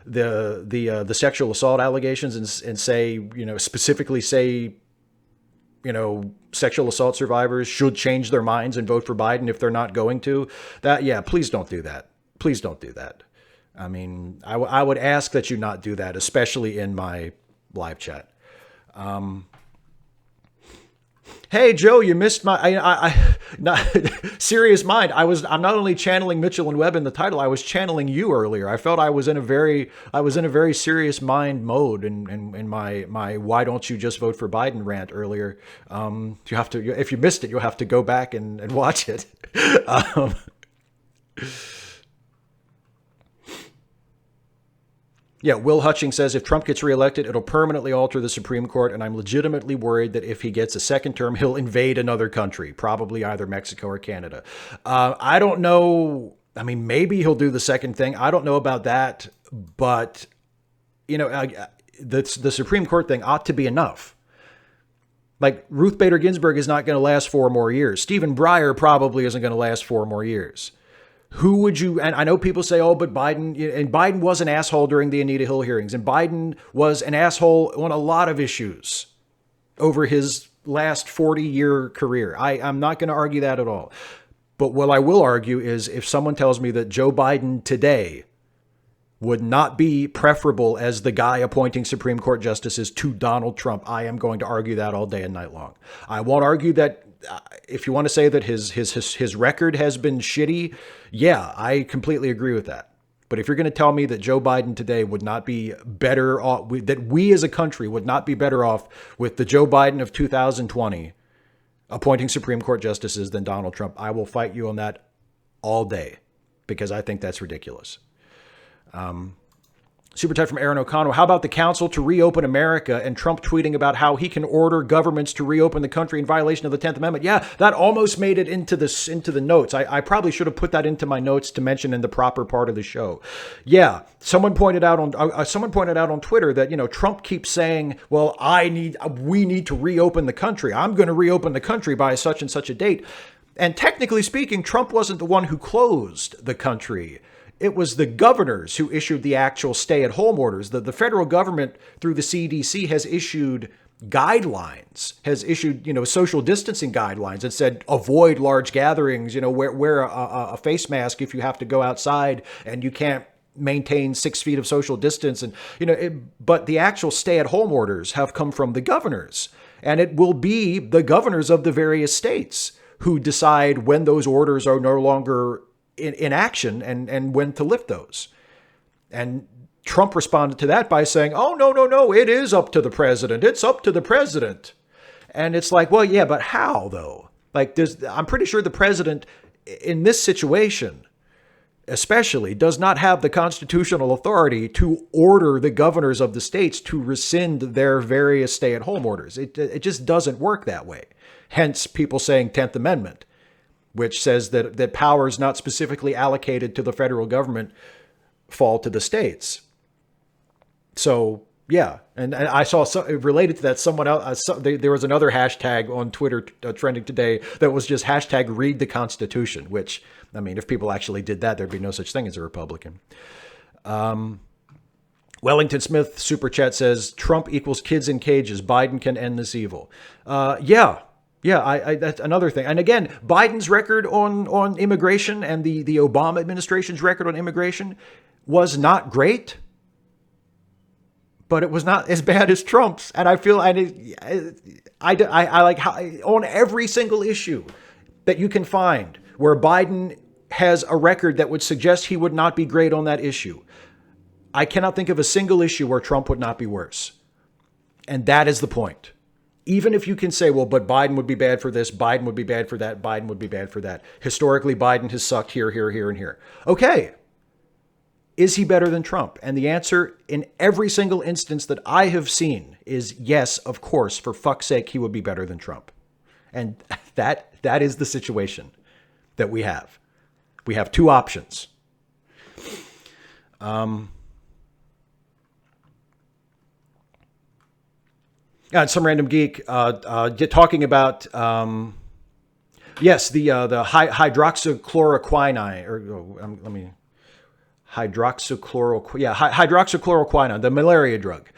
the sexual assault allegations and say, specifically say, sexual assault survivors should change their minds and vote for Biden if they're not going to, please don't do that. Please don't do that. I mean, I would ask that you not do that, especially in my live chat. Hey Joe, you missed my not serious mind. I'm not only channeling Mitchell and Webb in the title, I was channeling you earlier. I felt I was in a very serious mind mode in my why don't you just vote for Biden rant earlier. You have to, if you missed it, you'll have to go back and watch it. Will Hutching says, if Trump gets reelected, it'll permanently alter the Supreme Court, and I'm legitimately worried that if he gets a second term, he'll invade another country, probably either Mexico or Canada. I don't know. I mean, maybe he'll do the second thing. I don't know about that, but, the Supreme Court thing ought to be enough. Like, Ruth Bader Ginsburg is not going to last 4 more years. Stephen Breyer probably isn't going to last 4 more years. Who would you, and I know people say, but Biden was an asshole during the Anita Hill hearings, and Biden was an asshole on a lot of issues over his last 40-year career. I'm not going to argue that at all. But what I will argue is if someone tells me that Joe Biden today would not be preferable as the guy appointing Supreme Court justices to Donald Trump, I am going to argue that all day and night long. I won't argue that. If you want to say that his record has been shitty, I completely agree with that. But if you're going to tell me that Joe Biden today would not be better off, that we as a country would not be better off with the Joe Biden of 2020 appointing Supreme Court justices than Donald Trump, I will fight you on that all day because I think that's ridiculous. Super chat from Aaron O'Connell. How about the council to reopen America and Trump tweeting about how he can order governments to reopen the country in violation of the 10th Amendment? Yeah, that almost made it into the notes. I probably should have put that into my notes to mention in the proper part of the show. Yeah, someone pointed out on Twitter that, Trump keeps saying, well, we need to reopen the country. I'm going to reopen the country by such and such a date. And technically speaking, Trump wasn't the one who closed the country. It was the governors who issued the actual stay-at-home orders. The federal government, through the CDC, has issued guidelines, has issued, social distancing guidelines that said avoid large gatherings, wear a face mask if you have to go outside and you can't maintain 6 feet of social distance. And, but the actual stay-at-home orders have come from the governors. And it will be the governors of the various states who decide when those orders are no longer in action and when to lift those. And Trump responded to that by saying, oh, no, it is up to the president. It's up to the president. And it's like, well, yeah, but how though? Like I'm pretty sure the president in this situation, especially, does not have the constitutional authority to order the governors of the states to rescind their various stay-at-home orders. It just doesn't work that way. Hence people saying 10th Amendment, which says that powers not specifically allocated to the federal government fall to the states. So, yeah. And I saw related to that, someone else, there was another hashtag on Twitter trending today that was just hashtag read the Constitution, which, I mean, if people actually did that, there'd be no such thing as a Republican. Wellington Smith super chat says, Trump equals kids in cages. Biden can end this evil. Yeah, that's another thing. And again, Biden's record on immigration and the Obama administration's record on immigration was not great, but it was not as bad as Trump's. And I feel I like how on every single issue that you can find where Biden has a record that would suggest he would not be great on that issue, I cannot think of a single issue where Trump would not be worse. And that is the point. Even if you can say, well, but Biden would be bad for this, Biden would be bad for that, Biden would be bad for that. Historically, Biden has sucked here, here, here, and here. Okay. Is he better than Trump? And the answer in every single instance that I have seen is yes, of course, for fuck's sake, he would be better than Trump. And that is the situation that we have. We have two options. Some random geek talking about yes, the hydroxychloroquine, or let me hydroxychloroquine, the malaria drug.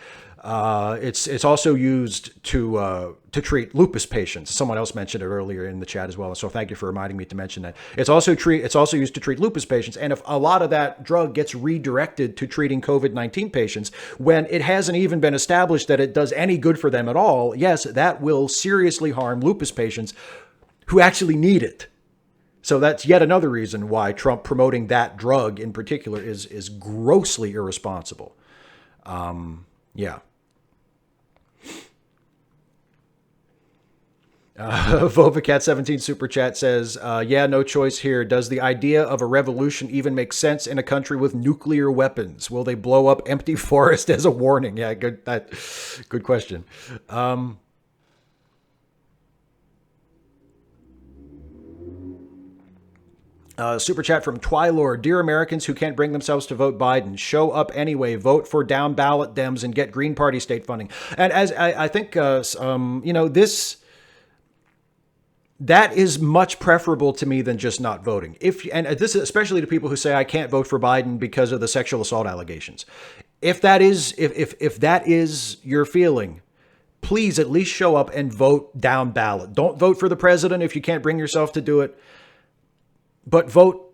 It's also used to treat lupus patients. Someone else mentioned it earlier in the chat as well, so thank you for reminding me to mention that. It's also used to treat lupus patients, and if a lot of that drug gets redirected to treating COVID-19 patients, when it hasn't even been established that it does any good for them at all, yes, that will seriously harm lupus patients who actually need it. So that's yet another reason why Trump promoting that drug in particular is grossly irresponsible. Yeah. Vovacat17 Super Chat says, yeah, no choice here. Does the idea of a revolution even make sense in a country with nuclear weapons? Will they blow up empty forest as a warning? Yeah, good question. Super chat from Twylord. Dear Americans who can't bring themselves to vote Biden, show up anyway. Vote for down ballot Dems and get Green Party state funding. And as I think, that is much preferable to me than just not voting. And this is especially to people who say I can't vote for Biden because of the sexual assault allegations. If that is your feeling, please at least show up and vote down ballot. Don't vote for the president if you can't bring yourself to do it. But vote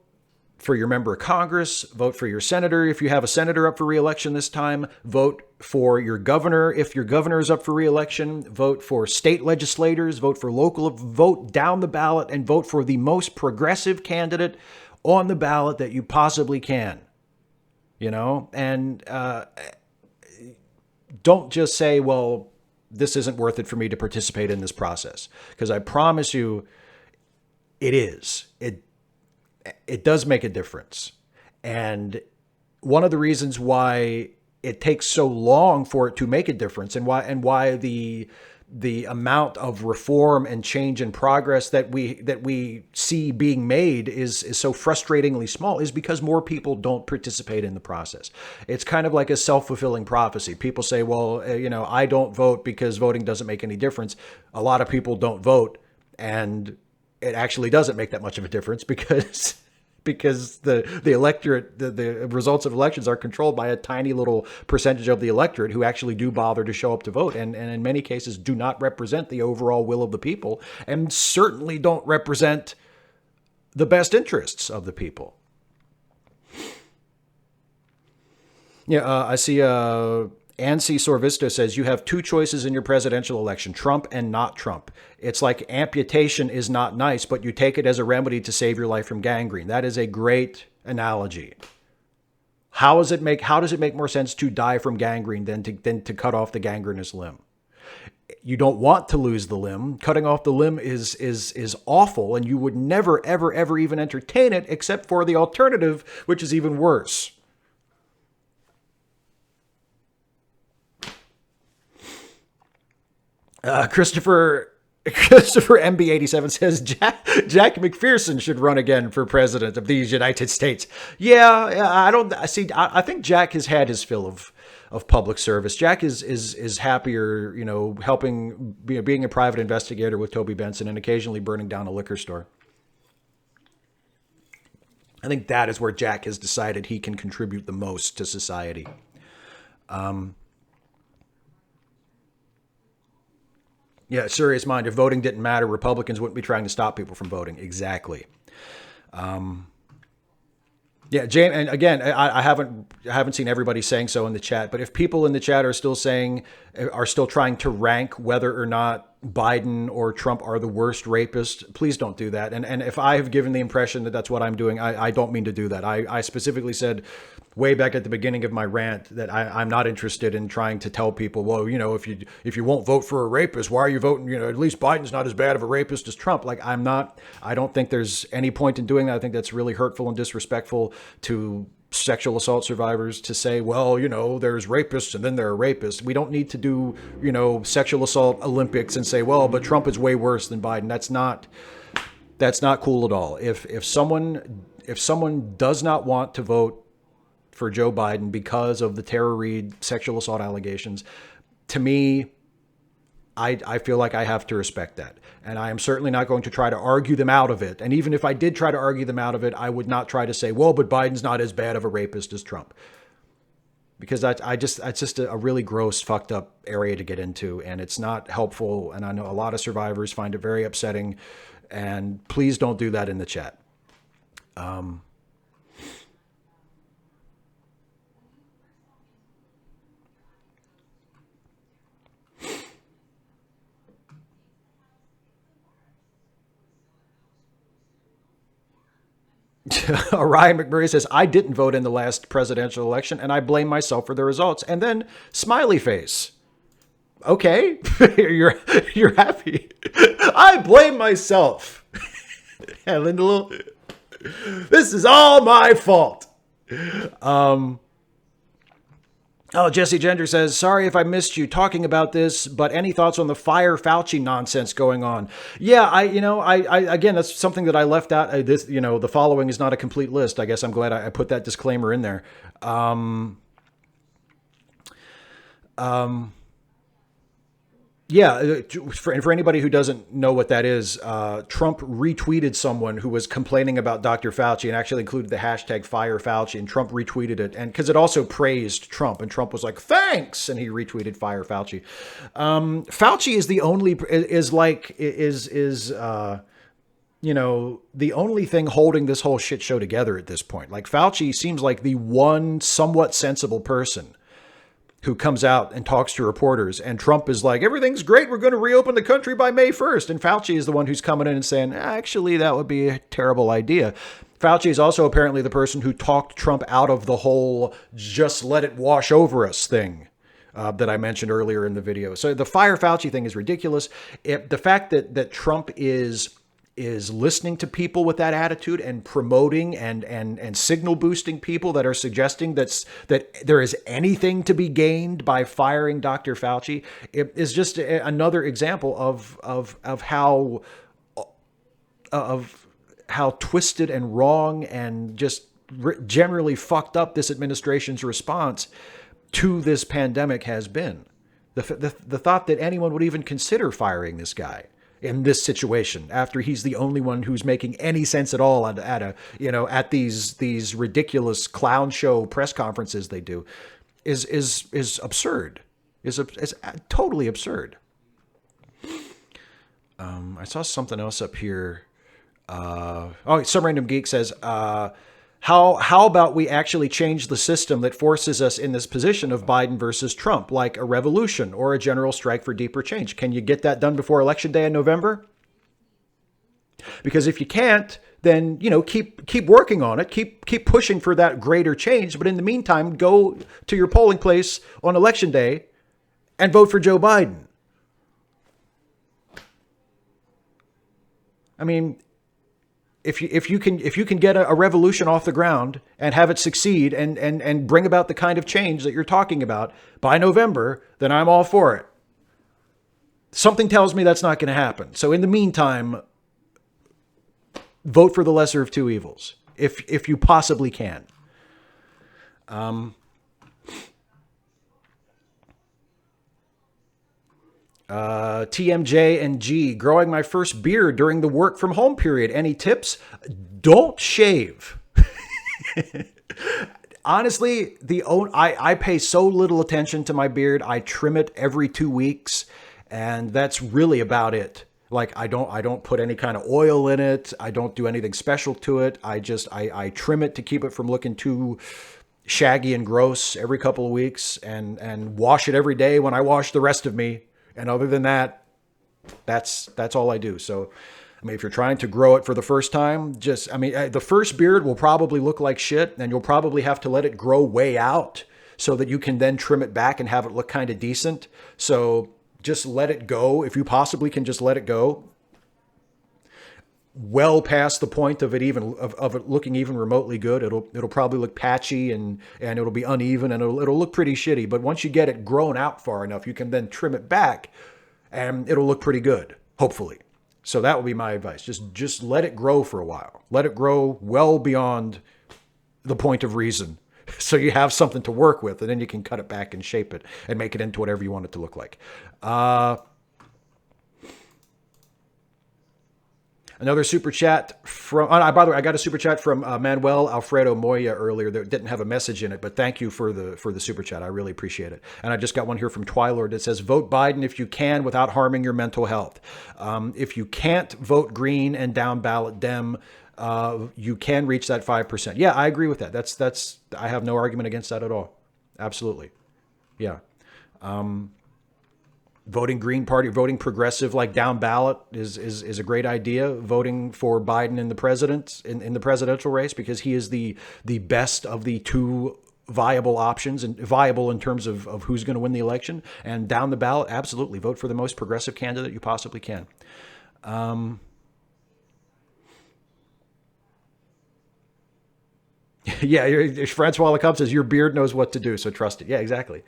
for your member of Congress, vote for your senator if you have a senator up for re-election this time, vote for your governor if your governor is up for re-election, vote for state legislators, vote down the ballot, and vote for the most progressive candidate on the ballot that you possibly can. And don't just say, well, this isn't worth it for me to participate in this process. Because I promise you, it is. It does make a difference. And one of the reasons why it takes so long for it to make a difference and why the amount of reform and change and progress that we see being made is so frustratingly small is because more people don't participate in the process. It's kind of like a self-fulfilling prophecy. People say, well, I don't vote because voting doesn't make any difference. A lot of people don't vote, and it actually doesn't make that much of a difference because the electorate, the results of elections are controlled by a tiny little percentage of the electorate who actually do bother to show up to vote, and in many cases do not represent the overall will of the people, and certainly don't represent the best interests of the people. Yeah, I see Ansi Sorvisto says, you have two choices in your presidential election, Trump and not Trump. It's like amputation is not nice, but you take it as a remedy to save your life from gangrene. That is a great analogy. How does it make more sense to die from gangrene than to cut off the gangrenous limb? You don't want to lose the limb. Cutting off the limb is awful, and you would never, ever, ever even entertain it except for the alternative, which is even worse. Christopher MB87 says Jack McPherson should run again for president of these United States. Yeah, I think Jack has had his fill of public service. Jack is happier, helping, being a private investigator with Toby Benson and occasionally burning down a liquor store. I think that is where Jack has decided he can contribute the most to society. Yeah, serious mind. If voting didn't matter, Republicans wouldn't be trying to stop people from voting. Exactly. Yeah, James, and again, I haven't seen everybody saying so in the chat, but if people in the chat are still trying to rank whether or not Biden or Trump are the worst rapists, please don't do that. And if I have given the impression that that's what I'm doing, I don't mean to do that. I specifically said way back at the beginning of my rant that I'm not interested in trying to tell people, well, if you won't vote for a rapist, why are you voting? At least Biden's not as bad of a rapist as Trump. Like, I don't think there's any point in doing that. I think that's really hurtful and disrespectful to sexual assault survivors to say, well, there's rapists and then there are rapists. We don't need to do, sexual assault Olympics and say, well, but Trump is way worse than Biden. That's not cool at all. If someone does not want to vote for Joe Biden because of the Tara Reade sexual assault allegations, to me, I feel like I have to respect that. And I am certainly not going to try to argue them out of it. And even if I did try to argue them out of it, I would not try to say, well, but Biden's not as bad of a rapist as Trump. Because it's just a really gross, fucked up area to get into. And it's not helpful. And I know a lot of survivors find it very upsetting. And please don't do that in the chat. Ryan McMurray says, I didn't vote in the last presidential election and I blame myself for the results. And then smiley face. Okay, you're happy. I blame myself. Yeah, Linda, this is all my fault. Jesse Gender says, sorry if I missed you talking about this, but any thoughts on the fire Falchi nonsense going on? Yeah, I again, that's something that I left out. The following is not a complete list. I guess I'm glad I put that disclaimer in there. Yeah, for anybody who doesn't know what that is, Trump retweeted someone who was complaining about Dr. Falchi and actually included the hashtag Fire Falchi, and Trump retweeted it, and because it also praised Trump, and Trump was like, thanks, and he retweeted Fire Falchi. Falchi is the only the only thing holding this whole shit show together at this point. Like, Falchi seems like the one somewhat sensible person who comes out and talks to reporters, and Trump is like, everything's great, we're going to reopen the country by May 1st. And Falchi is the one who's coming in and saying, actually, that would be a terrible idea. Falchi is also apparently the person who talked Trump out of the whole just let it wash over us thing that I mentioned earlier in the video. So the Fire Falchi thing is ridiculous. The fact that Trump is listening to people with that attitude and promoting and signal boosting people that are suggesting that there is anything to be gained by firing Dr. Falchi, it is just another example of how twisted and wrong and just generally fucked up this administration's response to this pandemic has been. The thought that anyone would even consider firing this guy in this situation, after he's the only one who's making any sense at all at these ridiculous clown show press conferences they do, is absurd. Is totally absurd. I saw something else up here. Some random geek says, how about we actually change the system that forces us in this position of Biden versus Trump, like a revolution or a general strike for deeper change? Can you get that done before Election Day in November? Because if you can't, then, keep working on it. Keep pushing for that greater change. But in the meantime, go to your polling place on Election Day and vote for Joe Biden. I mean, if you can get a revolution off the ground and have it succeed and bring about the kind of change that you're talking about by November, then I'm all for it. Something tells me that's not going to happen. So in the meantime, vote for the lesser of two evils, if you possibly can. TMJ and G, growing my first beard during the work from home period. Any tips? Don't shave. Honestly, I pay so little attention to my beard. I trim it every 2 weeks, and that's really about it. Like I don't put any kind of oil in it. I don't do anything special to it. I trim it to keep it from looking too shaggy and gross every couple of weeks, and wash it every day when I wash the rest of me. And other than that, that's all I do. So, I mean, if you're trying to grow it for the first time, the first beard will probably look like shit, and you'll probably have to let it grow way out so that you can then trim it back and have it look kind of decent. So just let it go. If you possibly can just let it go well past the point of it looking even remotely good. It'll probably look patchy and it'll be uneven and it'll look pretty shitty. But once you get it grown out far enough, you can then trim it back and it'll look pretty good, hopefully. So that would be my advice. Just let it grow for a while. Let it grow well beyond the point of reason. So you have something to work with, and then you can cut it back and shape it and make it into whatever you want it to look like. Another super chat from, by the way, I got a super chat from Manuel Alfredo Moya earlier that didn't have a message in it, but thank you for the super chat. I really appreciate it. And I just got one here from Twilord that says, vote Biden if you can without harming your mental health. If you can't vote Green and down ballot Dem, you can reach that 5%. Yeah, I agree with that. That's I have no argument against that at all. Absolutely. Yeah. Voting Green Party, voting progressive like down ballot is a great idea. Voting for Biden in the presidential race, because he is the best of the two viable options, and viable in terms of who's going to win the election. And down the ballot, absolutely vote for the most progressive candidate you possibly can. Yeah, Francois Lecomte says your beard knows what to do, so trust it. Yeah, exactly.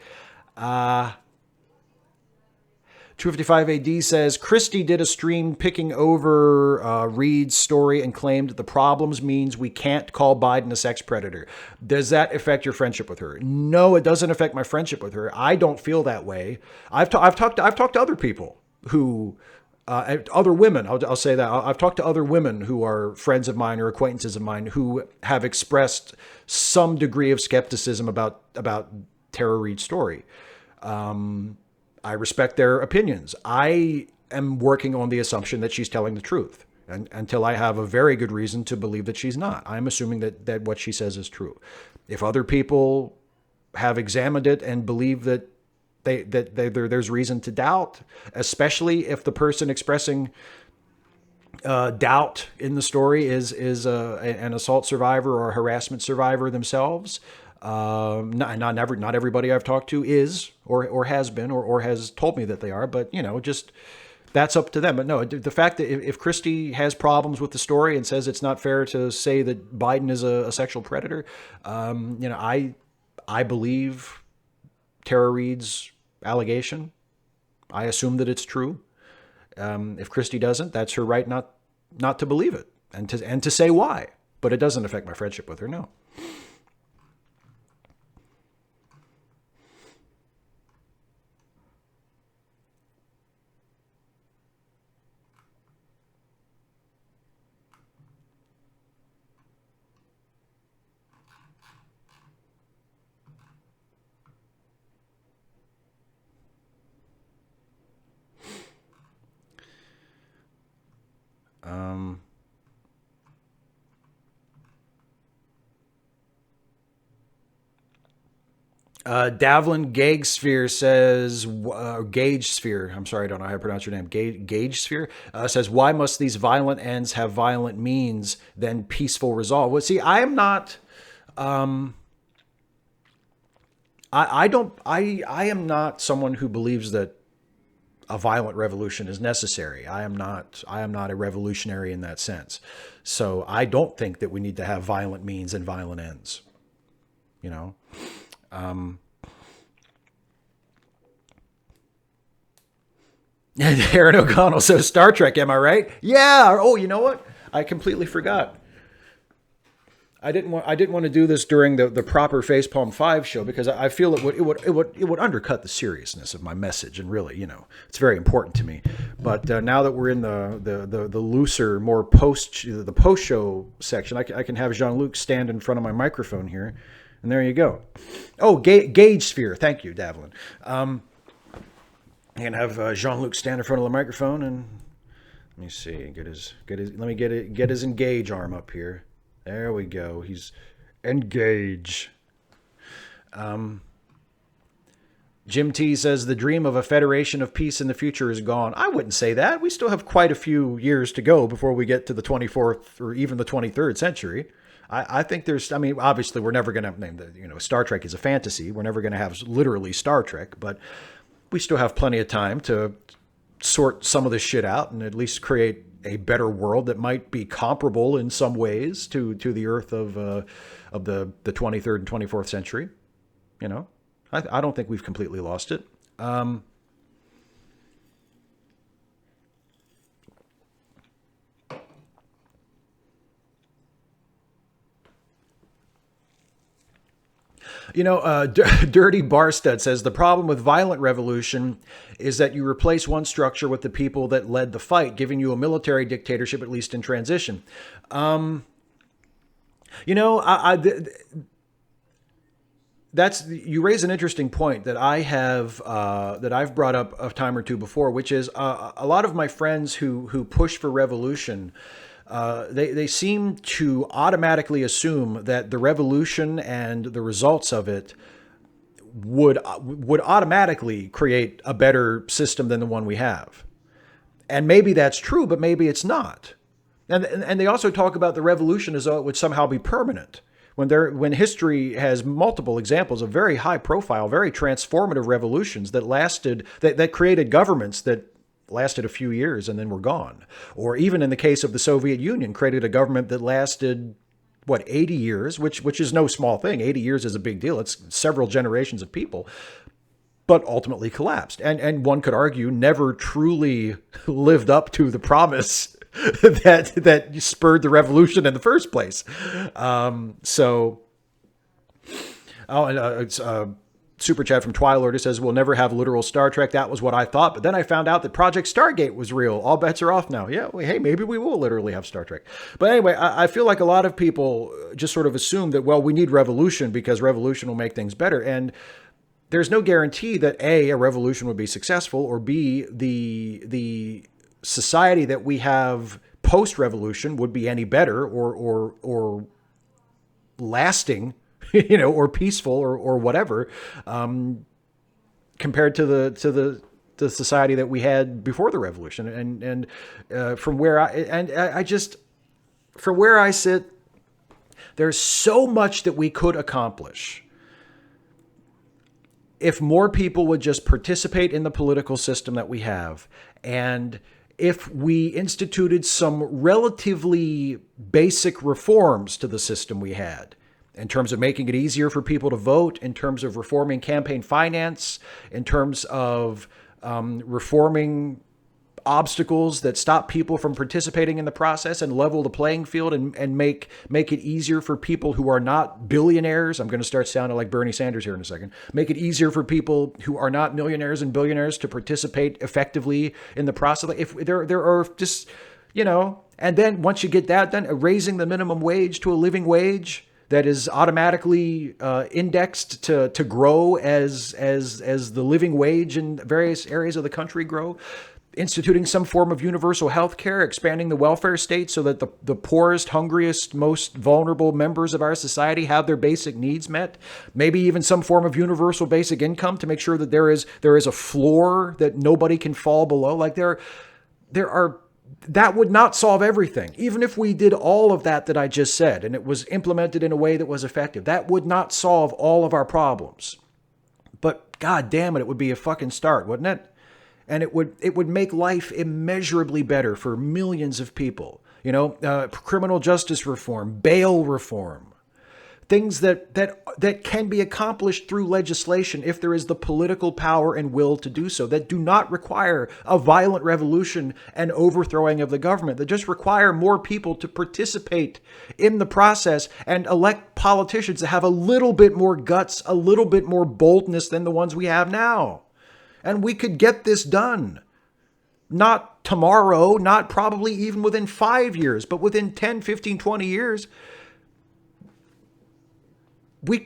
255 AD says, Christie did a stream picking over Reed's story and claimed the problems means we can't call Biden a sex predator. Does that affect your friendship with her? No, it doesn't affect my friendship with her. I don't feel that way. I've talked to other people who, other women, I'll say that. I've talked to other women who are friends of mine or acquaintances of mine who have expressed some degree of skepticism about Tara Reid's story. I respect their opinions. I am working on the assumption that she's telling the truth, and until I have a very good reason to believe that she's not. I'm assuming that what she says is true. If other people have examined it and believe that there's reason to doubt, especially if the person expressing doubt in the story is an assault survivor or a harassment survivor themselves. Not everybody I've talked to is or has been or has told me that they are, but just that's up to them. But no, the fact that if Christie has problems with the story and says it's not fair to say that Biden is a sexual predator, I believe Tara Reid's allegation. I assume that it's true. If Christie doesn't, that's her right not to believe it and to say why. But it doesn't affect my friendship with her. No. Davlin Gagesphere says, Gage Sphere, I'm sorry, I don't know how to pronounce your name, Gage Sphere, says, why must these violent ends have violent means, then peaceful resolve? Well, see, I am not, I am not someone who believes that a violent revolution is necessary. I am not a revolutionary in that sense. So I don't think that we need to have violent means and violent ends, Aaron O'Connell says Star Trek, am I right? Yeah. Oh, you know what? I completely forgot. I didn't want to do this during the proper Facepalm 5 show because I feel it would undercut the seriousness of my message, and really, it's very important to me. But now that we're in the looser, more post show section, I can have Jean-Luc stand in front of my microphone here, and there you go. Oh, Gauge Sphere, thank you, Davlin. I can have Jean-Luc stand in front of the microphone, and Let me see. Let me get his engage arm up here. There we go. He's engage. Jim T says the dream of a federation of peace in the future is gone. I wouldn't say that. We still have quite a few years to go before we get to the 24th or even the 23rd century. I think there's, I mean, obviously we're never going to, Star Trek is a fantasy. We're never going to have literally Star Trek, but we still have plenty of time to sort some of this shit out and at least create a better world that might be comparable in some ways to the Earth of the 23rd and 24th century. I don't think we've completely lost it. Dirty Barsted says the problem with violent revolution is that you replace one structure with the people that led the fight, giving you a military dictatorship, at least in transition. You raise an interesting point that I've brought up a time or two before, which is a lot of my friends who push for revolution. They seem to automatically assume that the revolution and the results of it would automatically create a better system than the one we have. And maybe that's true, but maybe it's not. And they also talk about the revolution as though it would somehow be permanent. When history has multiple examples of very high profile, very transformative revolutions that created governments that lasted a few years and then were gone. Or even in the case of the Soviet Union, created a government that lasted, 80 years, which is no small thing. 80 years is a big deal. It's several generations of people, but ultimately collapsed. And one could argue never truly lived up to the promise that spurred the revolution in the first place. Super chat from Twilord says, we'll never have literal Star Trek. That was what I thought. But then I found out that Project Stargate was real. All bets are off now. Yeah, well, hey, maybe we will literally have Star Trek. But anyway, I feel like a lot of people just sort of assume that, well, we need revolution because revolution will make things better. And there's no guarantee that A, a revolution would be successful, or B, the society that we have post-revolution would be any better or lasting, or peaceful or whatever, compared to the society that we had before the revolution. And from where I sit, there's so much that we could accomplish if more people would just participate in the political system that we have, and if we instituted some relatively basic reforms to the system we had, in terms of making it easier for people to vote, in terms of reforming campaign finance, in terms of reforming obstacles that stop people from participating in the process and level the playing field and make it easier for people who are not billionaires. I'm going to start sounding like Bernie Sanders here in a second. Make it easier for people who are not millionaires and billionaires to participate effectively in the process. If there are just, and then once you get that done, raising the minimum wage to a living wage that is automatically indexed to grow as the living wage in various areas of the country grow. Instituting some form of universal health care, expanding the welfare state so that the poorest, hungriest, most vulnerable members of our society have their basic needs met. Maybe even some form of universal basic income to make sure that there is a floor that nobody can fall below. Like there are, that would not solve everything. Even if we did all of that I just said, and it was implemented in a way that was effective, that would not solve all of our problems. But God damn it, it would be a fucking start, wouldn't it? And it would make life immeasurably better for millions of people. Criminal justice reform, bail reform, things that can be accomplished through legislation if there is the political power and will to do so, that do not require a violent revolution and overthrowing of the government, that just require more people to participate in the process and elect politicians that have a little bit more guts, a little bit more boldness than the ones we have now. And we could get this done. Not tomorrow, not probably even within 5 years, but within 10, 15, 20 years, we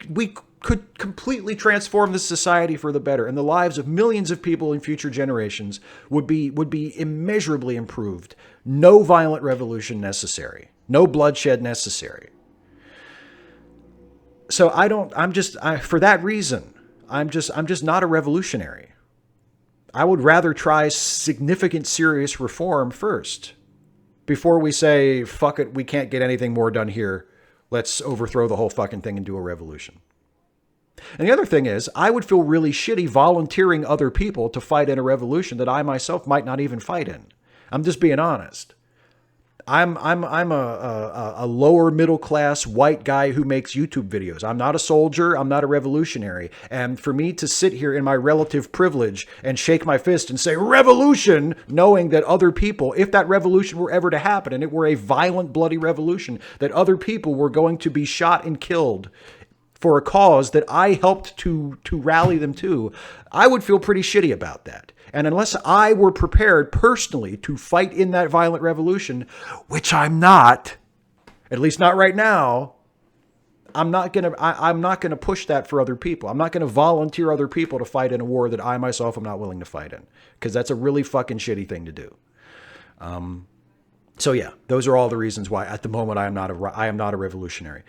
could completely transform this society for the better. And the lives of millions of people in future generations would be immeasurably improved. No violent revolution necessary. No bloodshed necessary. So for that reason, I'm just not a revolutionary. I would rather try significant, serious reform first before we say, fuck it, we can't get anything more done here. Let's overthrow the whole fucking thing and do a revolution. And the other thing is, I would feel really shitty volunteering other people to fight in a revolution that I myself might not even fight in. I'm just being honest. I'm a lower middle class white guy who makes YouTube videos. I'm not a soldier. I'm not a revolutionary. And for me to sit here in my relative privilege and shake my fist and say revolution, knowing that other people, if that revolution were ever to happen and it were a violent, bloody revolution, that other people were going to be shot and killed for a cause that I helped to rally them to, I would feel pretty shitty about that. And unless I were prepared personally to fight in that violent revolution, which I'm not, at least not right now, I'm not gonna push that for other people. I'm not gonna volunteer other people to fight in a war that I myself am not willing to fight in, because that's a really fucking shitty thing to do. So yeah, those are all the reasons why at the moment I am not a revolutionary.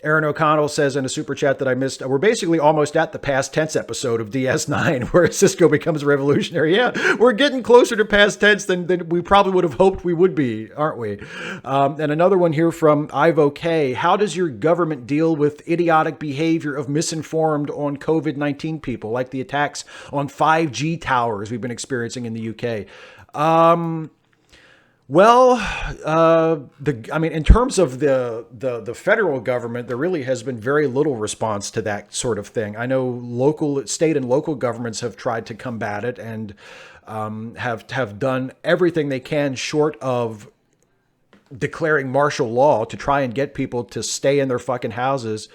Aaron O'Connell says in a super chat that I missed, we're basically almost at the past tense episode of DS9 where Cisco becomes revolutionary. Yeah, we're getting closer to past tense than we probably would have hoped we would be, aren't we? And another one here from Ivo K. How does your government deal with idiotic behavior of misinformed on COVID-19 people, like the attacks on 5G towers we've been experiencing in the UK? Well, in terms of the federal government, there really has been very little response to that sort of thing. I know state and local governments have tried to combat it and have done everything they can short of declaring martial law to try and get people to stay in their fucking houses,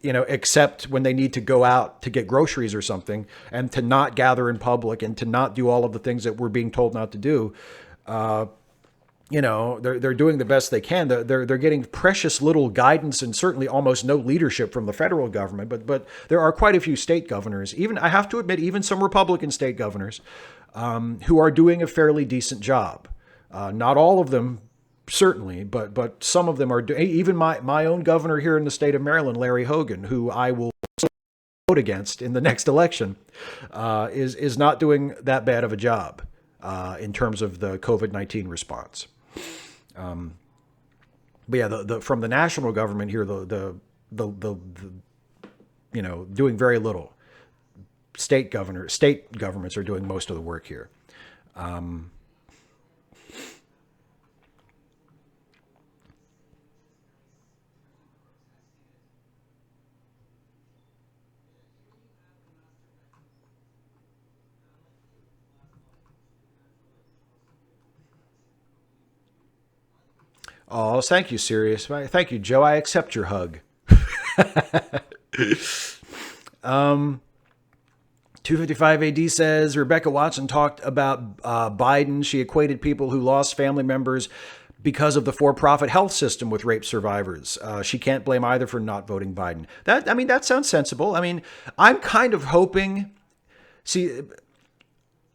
except when they need to go out to get groceries or something, and to not gather in public and to not do all of the things that we're being told not to do. They're doing the best they can. They're getting precious little guidance and certainly almost no leadership from the federal government. But there are quite a few state governors, even, I have to admit, even some Republican state governors, who are doing a fairly decent job. Not all of them, certainly, but some of them are doing. Even my own governor here in the state of Maryland, Larry Hogan, who I will vote against in the next election, is not doing that bad of a job in terms of the COVID-19 response. But yeah, from the national government here, doing very little. State governments are doing most of the work here. Oh, thank you, Sirius. Thank you, Joe. I accept your hug. 255 AD says, Rebecca Watson talked about Biden. She equated people who lost family members because of the for-profit health system with rape survivors. She can't blame either for not voting Biden. That sounds sensible. I'm kind of hoping,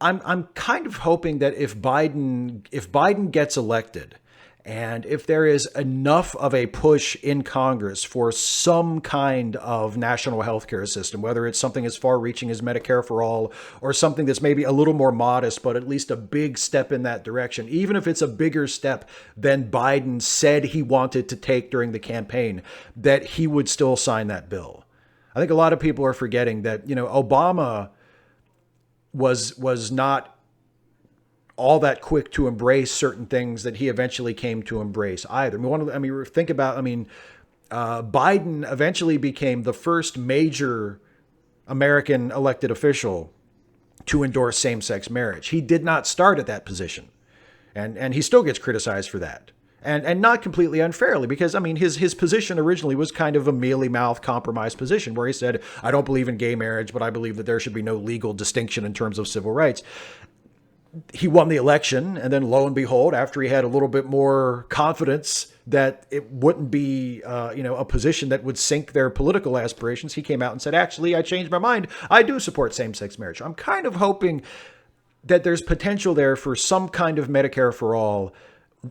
I'm kind of hoping that if Biden gets elected, and if there is enough of a push in Congress for some kind of national healthcare system, whether it's something as far-reaching as Medicare for all, or something that's maybe a little more modest, but at least a big step in that direction, even if it's a bigger step than Biden said he wanted to take during the campaign, that he would still sign that bill. I think a lot of people are forgetting that, Obama was not all that quick to embrace certain things that he eventually came to embrace either. Think about, Biden eventually became the first major American elected official to endorse same-sex marriage. He did not start at that position. And he still gets criticized for that. And not completely unfairly, because, his position originally was kind of a mealy-mouthed compromise position where he said, I don't believe in gay marriage, but I believe that there should be no legal distinction in terms of civil rights. He won the election, and then lo and behold, after he had a little bit more confidence that it wouldn't be, a position that would sink their political aspirations, he came out and said, actually, I changed my mind. I do support same-sex marriage. I'm kind of hoping that there's potential there for some kind of Medicare for all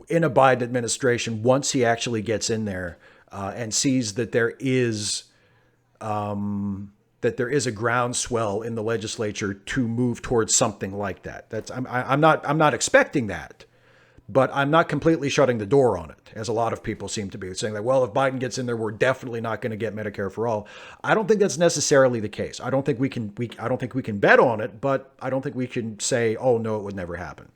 in a Biden administration once he actually gets in there and sees that there is a groundswell in the legislature to move towards something like that. I'm not expecting that, but I'm not completely shutting the door on it, as a lot of people seem to be saying that, well, if Biden gets in there, we're definitely not going to get Medicare for all. I don't think that's necessarily the case. I don't think we can bet on it, but I don't think we can say, oh no, it would never happen.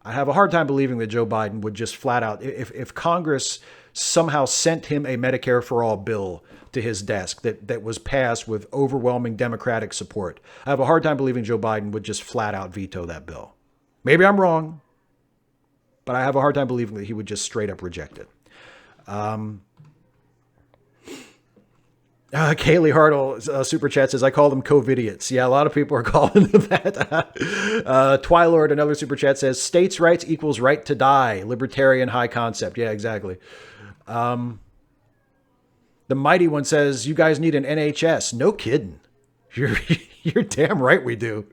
I have a hard time believing that Joe Biden would just flat out, if Congress somehow sent him a Medicare for all bill to his desk that was passed with overwhelming Democratic support, I have a hard time believing Joe Biden would just flat out veto that bill. Maybe I'm wrong, but I have a hard time believing that he would just straight up reject it. Kaylee Hartle super chat says, I call them COVIDiots. Yeah, a lot of people are calling them that. Twilord, another super chat says, states' rights equals right to die. Libertarian high concept. Yeah, exactly. The Mighty One says, you guys need an NHS. No kidding. You're damn right we do.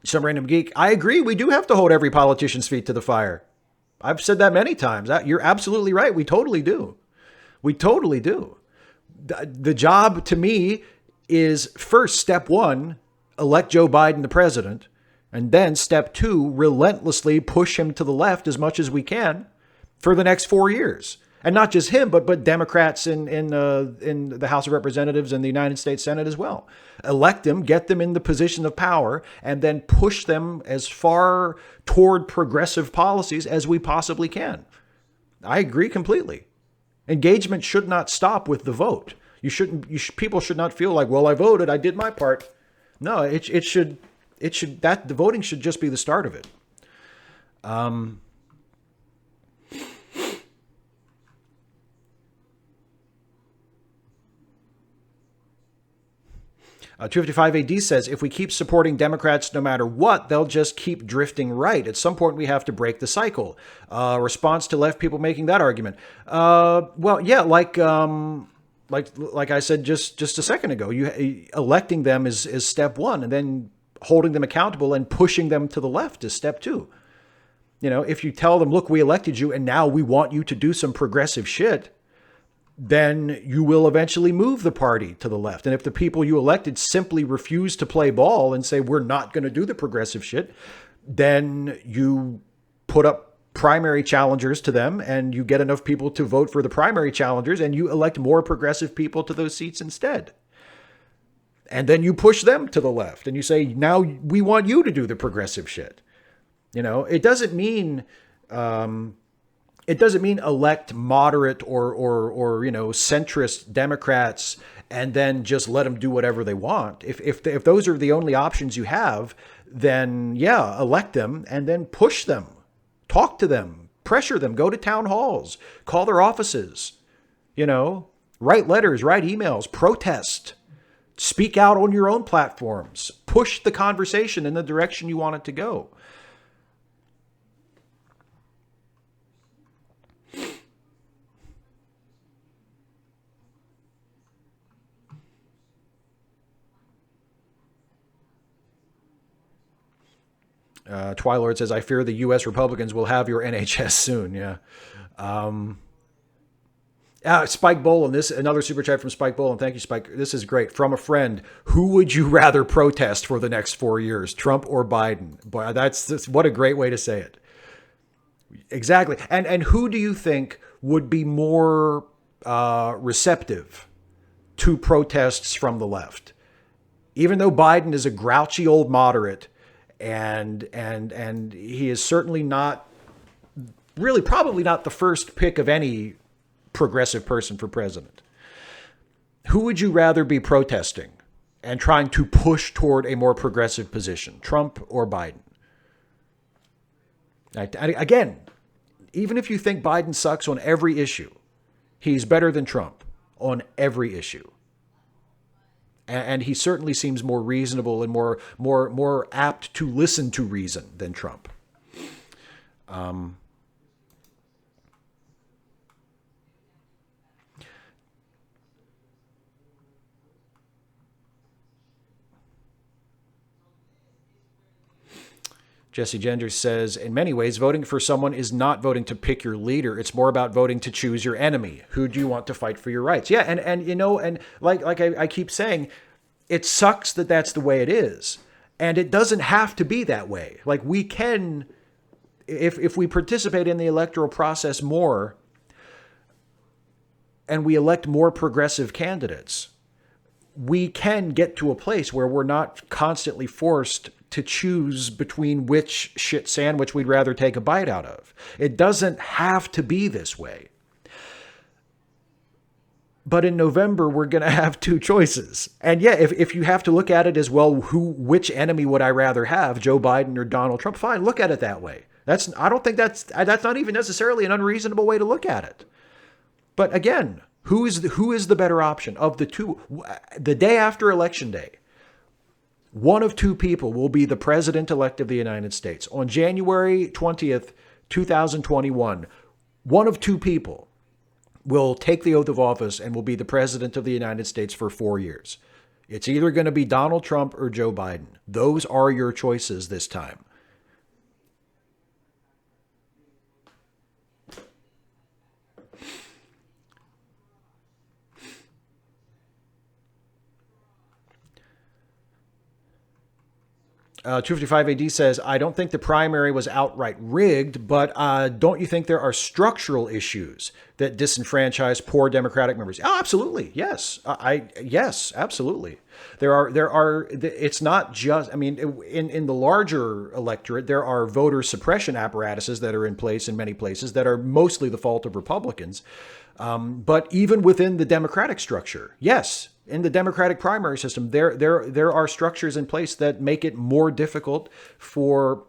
Some Random Geek, I agree. We do have to hold every politician's feet to the fire. I've said that many times. You're absolutely right. We totally do. We totally do. The job to me is first, step one, elect Joe Biden the president. And then step two, relentlessly push him to the left as much as we can for the next 4 years. And not just him, but Democrats in the House of Representatives and the United States Senate as well. Elect them, get them in the position of power, and then push them as far toward progressive policies as we possibly can. I agree completely. Engagement should not stop with the vote. People should not feel like, well, I voted, I did my part. No, the voting should just be the start of it. 255 AD says, if we keep supporting Democrats no matter what, they'll just keep drifting right. At some point, we have to break the cycle. Response to left people making that argument. Well, yeah, like I said just a second ago, electing them is step one, and then holding them accountable and pushing them to the left is step two. You know, if you tell them, look, we elected you and now we want you to do some progressive shit, then you will eventually move the party to the left. And if the people you elected simply refuse to play ball and say, we're not going to do the progressive shit, then you put up primary challengers to them and you get enough people to vote for the primary challengers and you elect more progressive people to those seats instead. And then you push them to the left and you say, now we want you to do the progressive shit. You know, it doesn't mean elect moderate or centrist Democrats and then just let them do whatever they want. If those are the only options you have, then yeah, elect them and then push them, talk to them, pressure them, go to town halls, call their offices, write letters, write emails, protest, speak out on your own platforms, push the conversation in the direction you want it to go. Twilord says, I fear the U.S. Republicans will have your NHS soon. Yeah. Spike Bolin, another super chat from Spike Bolin. Thank you, Spike. This is great. From a friend, who would you rather protest for the next 4 years, Trump or Biden? Boy, that's what a great way to say it. Exactly. And who do you think would be more receptive to protests from the left? Even though Biden is a grouchy old moderate, and he is certainly not, really probably not the first pick of any progressive person for president. Who would you rather be protesting and trying to push toward a more progressive position, Trump or Biden? Again, even if you think Biden sucks on every issue, he's better than Trump on every issue. And he certainly seems more reasonable and more apt to listen to reason than Trump. Jesse Genders says, in many ways, voting for someone is not voting to pick your leader. It's more about voting to choose your enemy. Who do you want to fight for your rights? Yeah, and you know, and like I keep saying, it sucks that that's the way it is. And it doesn't have to be that way. Like, we can, if we participate in the electoral process more and we elect more progressive candidates, we can get to a place where we're not constantly forced to choose between which shit sandwich we'd rather take a bite out of. It doesn't have to be this way. But in November, we're going to have two choices. And yeah, if you have to look at it as, well, which enemy would I rather have, Joe Biden or Donald Trump? Fine, look at it that way. I don't think that's not even necessarily an unreasonable way to look at it. But again, who is the better option of the two? The day after Election Day, one of two people will be the president-elect of the United States. On January 20th, 2021, one of two people will take the oath of office and will be the president of the United States for 4 years. It's either going to be Donald Trump or Joe Biden. Those are your choices this time. 255 AD says, I don't think the primary was outright rigged, but don't you think there are structural issues that disenfranchise poor Democratic members? Oh, absolutely. Yes. Yes, absolutely. There are, it's not just, I mean, in the larger electorate, there are voter suppression apparatuses that are in place in many places that are mostly the fault of Republicans. But even within the Democratic structure, yes, in the Democratic primary system, there are structures in place that make it more difficult for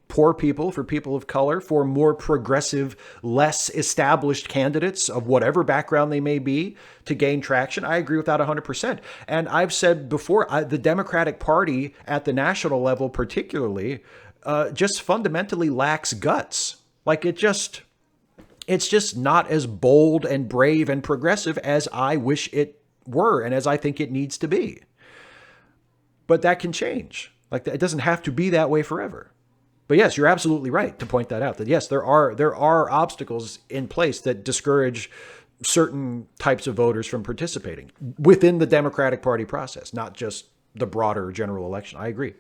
poor people, for people of color, for more progressive, less established candidates of whatever background they may be to gain traction. I agree with that 100%. And I've said before, the Democratic Party at the national level particularly just fundamentally lacks guts. Like it's just not as bold and brave and progressive as I wish it were and as I think it needs to be. But that can change. Like, it doesn't have to be that way forever. But yes, you're absolutely right to point that out, that yes, there are obstacles in place that discourage certain types of voters from participating within the Democratic Party process, not just the broader general election. I agree.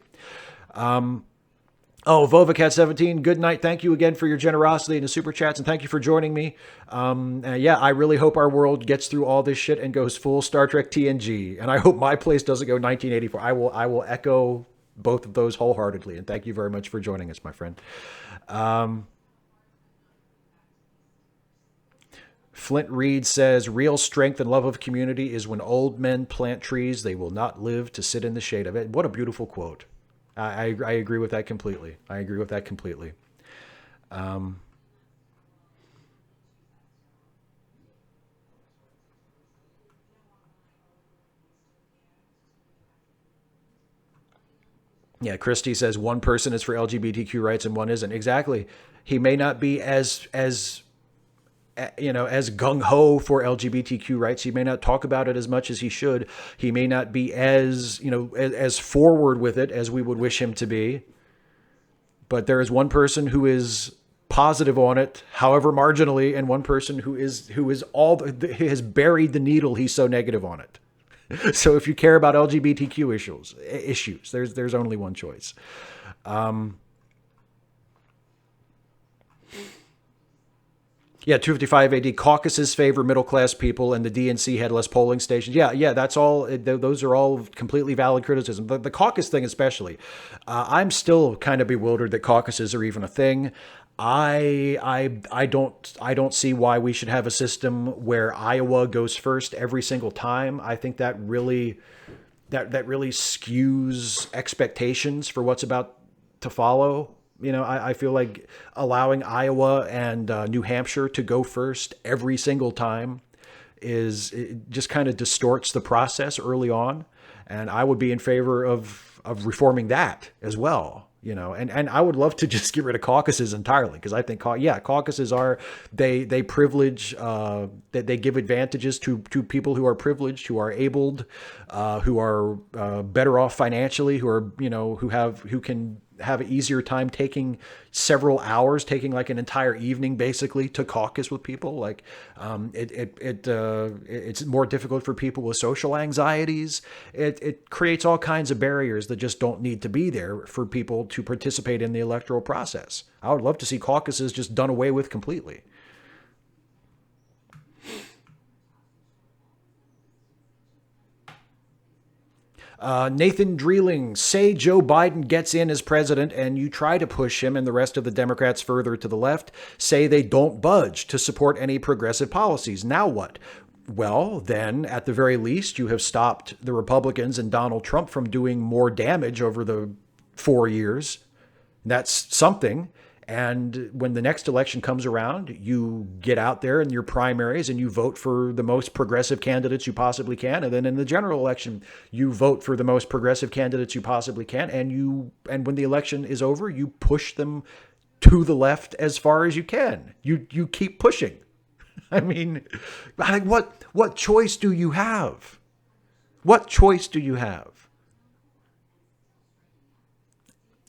Vovacat17, good night. Thank you again for your generosity in the super chats, and thank you for joining me. Yeah, I really hope our world gets through all this shit and goes full Star Trek TNG, and I hope my place doesn't go 1984. I will echo both of those wholeheartedly, and thank you very much for joining us, my friend. Flint Reed says, real strength and love of community is when old men plant trees they will not live to sit in the shade of it. What a beautiful quote. I agree with that completely. Yeah, Christie says one person is for LGBTQ rights and one isn't. Exactly. He may not be as gung-ho for LGBTQ rights. He may not talk about it as much as he should. He may not be as forward with it as we would wish him to be. But there is one person who is positive on it, however marginally, and one person who has buried the needle. He's so negative on it. So if you care about LGBTQ issues, there's only one choice. Yeah, 255 AD, caucuses favor middle-class people, and the DNC had less polling stations. Yeah, that's all. Those are all completely valid criticism. The caucus thing especially. I'm still kind of bewildered that caucuses are even a thing. I don't see why we should have a system where Iowa goes first every single time. I think that really skews expectations for what's about to follow. I feel like allowing Iowa and New Hampshire to go first every single time it just kind of distorts the process early on. And I would be in favor of reforming that as well. And I would love to just get rid of caucuses entirely, because I think, caucuses they privilege, they give advantages to people who are privileged, who are abled, who are better off financially, who can have an easier time taking several hours, taking like an entire evening basically to caucus with people. Like it's more difficult for people with social anxieties. It creates all kinds of barriers that just don't need to be there for people to participate in the electoral process. I would love to see caucuses just done away with completely. Nathan Dreeling, say Joe Biden gets in as president and you try to push him and the rest of the Democrats further to the left, say they don't budge to support any progressive policies. Now what? Well, then, at the very least, you have stopped the Republicans and Donald Trump from doing more damage over the 4 years. That's something. And when the next election comes around, you get out there in your primaries and you vote for the most progressive candidates you possibly can. And then in the general election, you vote for the most progressive candidates you possibly can. And when the election is over, you push them to the left as far as you can. You keep pushing. I mean, like what choice do you have? What choice do you have?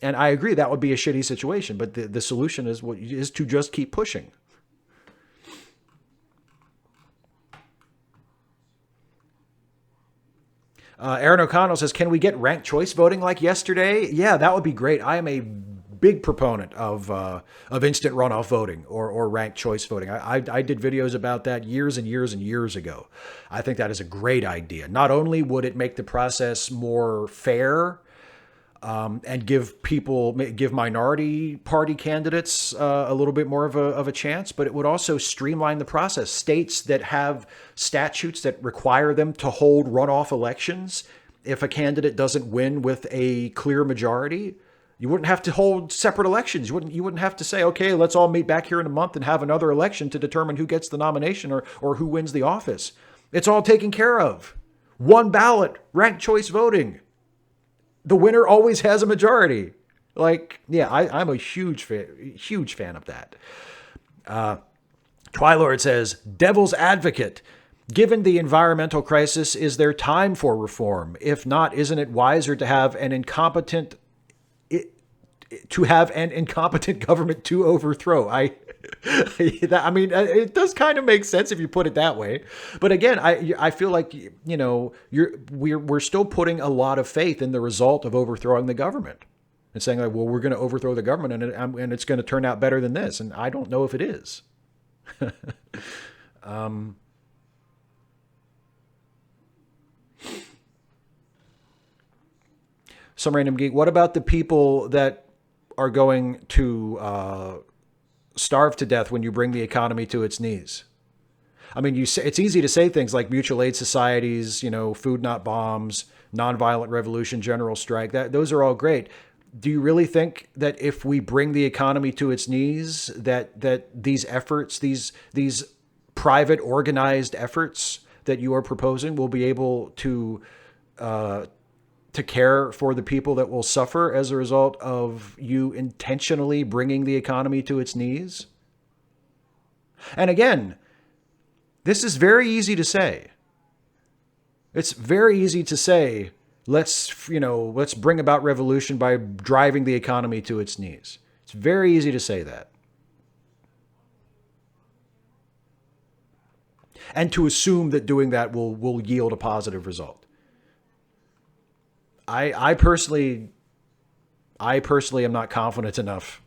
And I agree that would be a shitty situation, but the solution is to just keep pushing. Aaron O'Connell says, can we get ranked choice voting like yesterday? Yeah, that would be great. I am a big proponent of instant runoff voting or ranked choice voting. I did videos about that years and years and years ago. I think that is a great idea. Not only would it make the process more fair, and give minority party candidates a little bit more of a chance, but it would also streamline the process. States that have statutes that require them to hold runoff elections, if a candidate doesn't win with a clear majority, you wouldn't have to hold separate elections. You wouldn't have to say, okay, let's all meet back here in a month and have another election to determine who gets the nomination or who wins the office. It's all taken care of. One ballot, ranked choice voting. The winner always has a majority. Like, yeah, I'm a huge fan of that. Twilord says, devil's advocate. Given the environmental crisis, is there time for reform? If not, isn't it wiser to have an incompetent government to overthrow? I mean, it does kind of make sense if you put it that way. But again, I feel like, we're still putting a lot of faith in the result of overthrowing the government and saying like, well, we're going to overthrow the government and it's going to turn out better than this. And I don't know if it is. Some random geek. What about the people that are going to starve to death when you bring the economy to its knees? I mean, it's easy to say things like mutual aid societies, food not bombs, nonviolent revolution, general strike. Those are all great. Do you really think that if we bring the economy to its knees, that these efforts, these private organized efforts that you are proposing will be able to care for the people that will suffer as a result of you intentionally bringing the economy to its knees? And again, this is very easy to say. It's very easy to say, let's bring about revolution by driving the economy to its knees. It's very easy to say that. And to assume that doing that will yield a positive result. I personally am not confident enough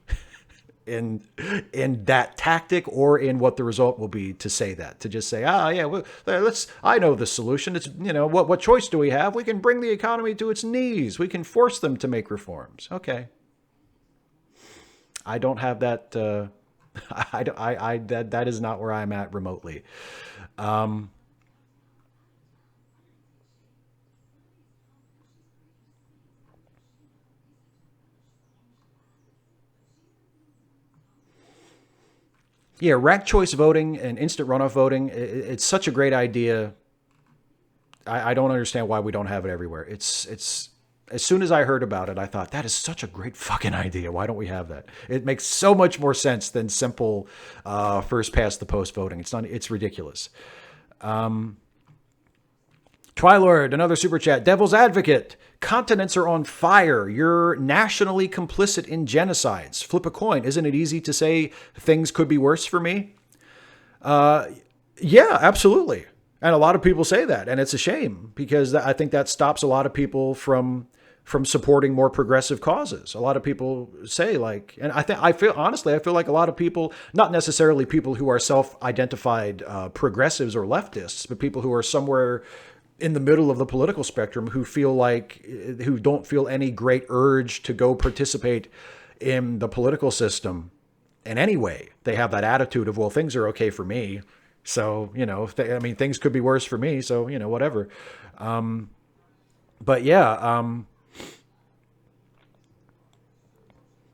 in that tactic or in what the result will be to say that, to just say, I know the solution. It's, what choice do we have? We can bring the economy to its knees. We can force them to make reforms. Okay. I don't have that. That is not where I'm at remotely. Yeah, ranked choice voting and instant runoff voting, it's such a great idea. I don't understand why we don't have it everywhere. It's as soon as I heard about it, I thought, that is such a great fucking idea. Why don't we have that? It makes so much more sense than simple first past the post voting. It's ridiculous. Twilord, another super chat. Devil's Advocate. Continents are on fire. You're nationally complicit in genocides. Flip a coin. Isn't it easy to say things could be worse for me? Yeah, absolutely. And a lot of people say that, and it's a shame because I think that stops a lot of people from supporting more progressive causes. A lot of people say like, and I feel like a lot of people, not necessarily people who are self-identified progressives or leftists, but people who are somewhere in the middle of the political spectrum who don't feel any great urge to go participate in the political system in any way. They have that attitude of, well, things are okay for me. So, things could be worse for me. So, whatever. But yeah,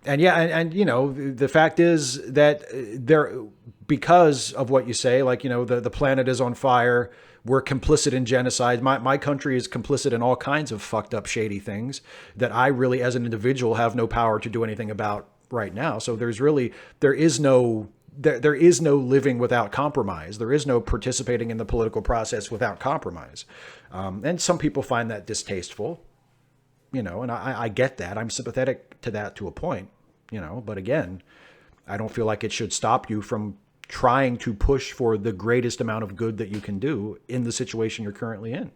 the fact is that because of what you say, like, the planet is on fire. We're complicit in genocide. My country is complicit in all kinds of fucked up, shady things that I really, as an individual, have no power to do anything about right now. So there is no living without compromise. There is no participating in the political process without compromise. And some people find that distasteful, and I get that. I'm sympathetic to that to a point, but again, I don't feel like it should stop you from trying to push for the greatest amount of good that you can do in the situation you're currently in.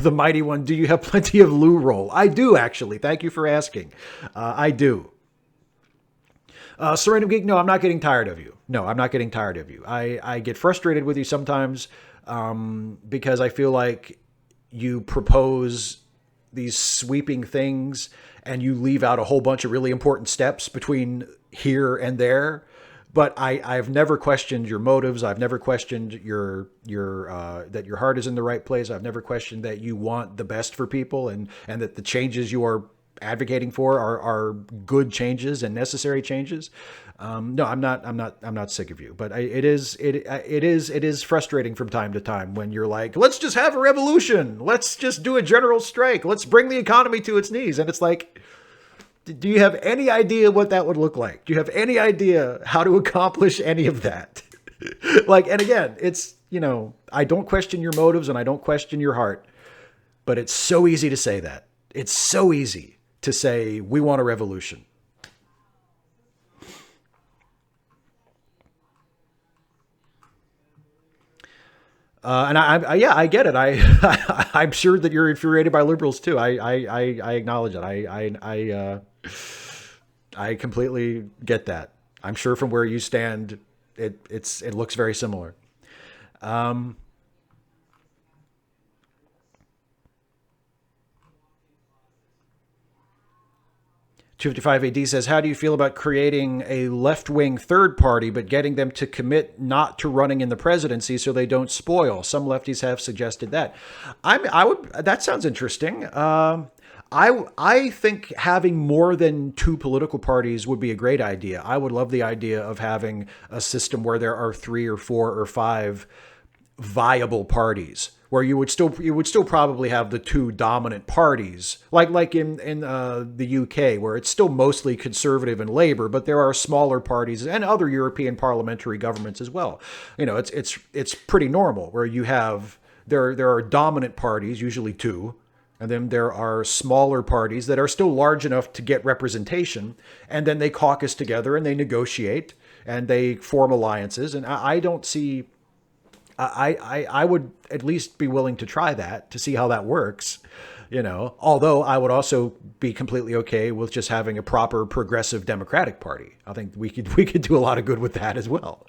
The mighty one, do you have plenty of loo roll? I do, actually. Thank you for asking. I do. Serena Geek, no, I'm not getting tired of you. No, I'm not getting tired of you. I get frustrated with you sometimes because I feel like you propose these sweeping things and you leave out a whole bunch of really important steps between here and there. But I've never questioned your motives. I've never questioned your that your heart is in the right place. I've never questioned that you want the best for people and that the changes you are advocating for are good changes and necessary changes. No, I'm not sick of you, but it is frustrating from time to time when you're like, let's just have a revolution. Let's just do a general strike. Let's bring the economy to its knees. And it's like, do you have any idea what that would look like? Do you have any idea how to accomplish any of that? And again, it's, I don't question your motives and I don't question your heart, but it's so easy to say that. It's so easy to say, we want a revolution. I get it. I'm sure that you're infuriated by liberals too. I acknowledge it. I completely get that. I'm sure from where you stand, it looks very similar. 255 AD says, how do you feel about creating a left-wing third party, but getting them to commit not to running in the presidency so they don't spoil? Some lefties have suggested that. That sounds interesting. I think having more than two political parties would be a great idea. I would love the idea of having a system where there are 3 or 4 or 5 viable parties, where you would still probably have the 2 dominant parties, like in the UK, where it's still mostly conservative and Labour, but there are smaller parties and other European parliamentary governments as well. It's pretty normal where you have there are dominant parties, usually 2. And then there are smaller parties that are still large enough to get representation. And then they caucus together and they negotiate and they form alliances. And I don't see, I would at least be willing to try that to see how that works, although I would also be completely okay with just having a proper progressive Democratic Party. I think we could do a lot of good with that as well.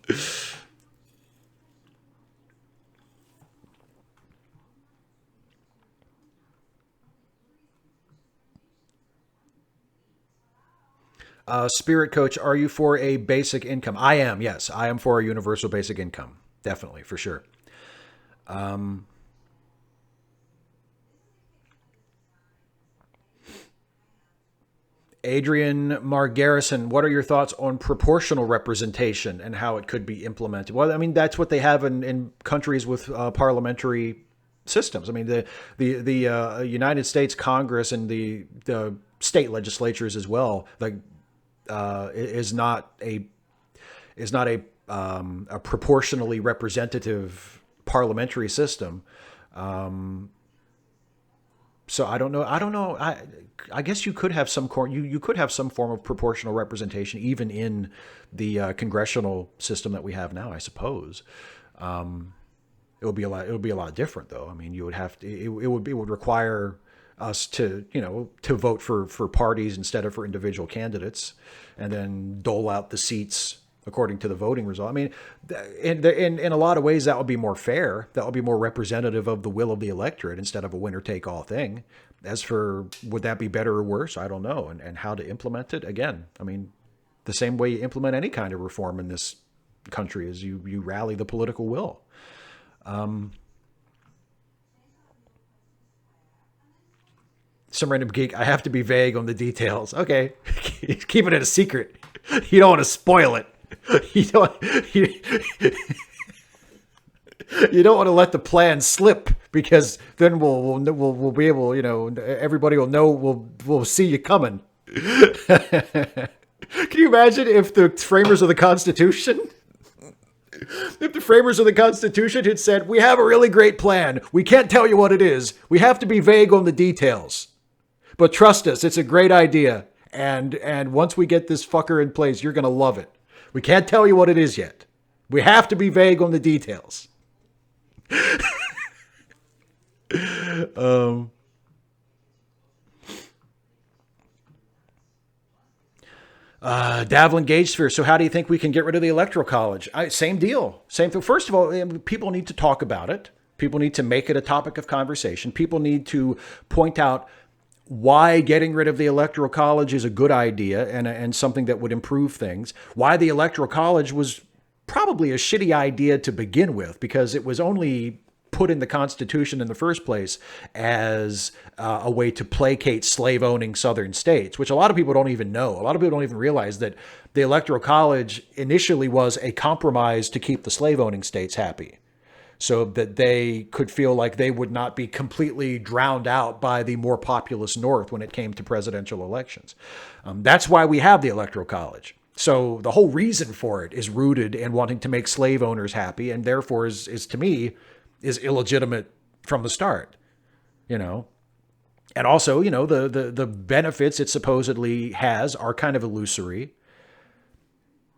Spirit Coach, are you for a basic income? I am, yes. I am for a universal basic income. Definitely, for sure. Adrian Margarrison, what are your thoughts on proportional representation and how it could be implemented? Well, I mean, that's what they have in countries with parliamentary systems. I mean, the United States Congress and the state legislatures as well, like, is not a proportionally representative parliamentary system. So I don't know. I guess you could have you could have some form of proportional representation even in the congressional system that we have now, I suppose. It would be a lot different though. I mean, you would have to, it would require us to, to vote for parties instead of for individual candidates, and then dole out the seats according to the voting result. I mean, in a lot of ways, that would be more fair. That would be more representative of the will of the electorate instead of a winner-take-all thing. As for would that be better or worse, I don't know. And how to implement it, again, I mean, the same way you implement any kind of reform in this country is you rally the political will. Some random geek, I have to be vague on the details. Okay, keep it a secret. You don't want to spoil it. You don't want to let the plan slip, because then we'll be able, everybody will know, we'll see you coming. Can you imagine if the framers of the Constitution had said, we have a really great plan. We can't tell you what it is. We have to be vague on the details. But trust us, it's a great idea. And once we get this fucker in place, you're going to love it. We can't tell you what it is yet. We have to be vague on the details. Davlin Gage Sphere. So how do you think we can get rid of the Electoral College? Same deal. Same thing. First of all, people need to talk about it. People need to make it a topic of conversation. People need to point out why getting rid of the Electoral College is a good idea and something that would improve things. Why the Electoral College was probably a shitty idea to begin with, because it was only put in the Constitution in the first place as a way to placate slave-owning southern states, which a lot of people don't even know. A lot of people don't even realize that the Electoral College initially was a compromise to keep the slave-owning states happy, so that they could feel like they would not be completely drowned out by the more populous North when it came to presidential elections. That's why we have the Electoral College. So the whole reason for it is rooted in wanting to make slave owners happy, and therefore is to me, is illegitimate from the start, And also, the benefits it supposedly has are kind of illusory.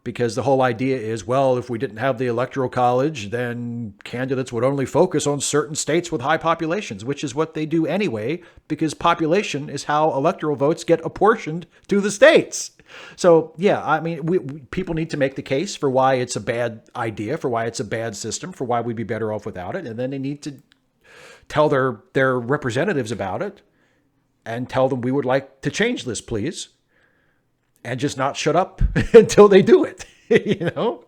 Because the whole idea is, well, if we didn't have the Electoral College, then candidates would only focus on certain states with high populations, which is what they do anyway, because population is how electoral votes get apportioned to the states. So, yeah, I mean, people need to make the case for why it's a bad idea, for why it's a bad system, for why we'd be better off without it. And then they need to tell their representatives about it and tell them we would like to change this, please. And just not shut up until they do it, Oh,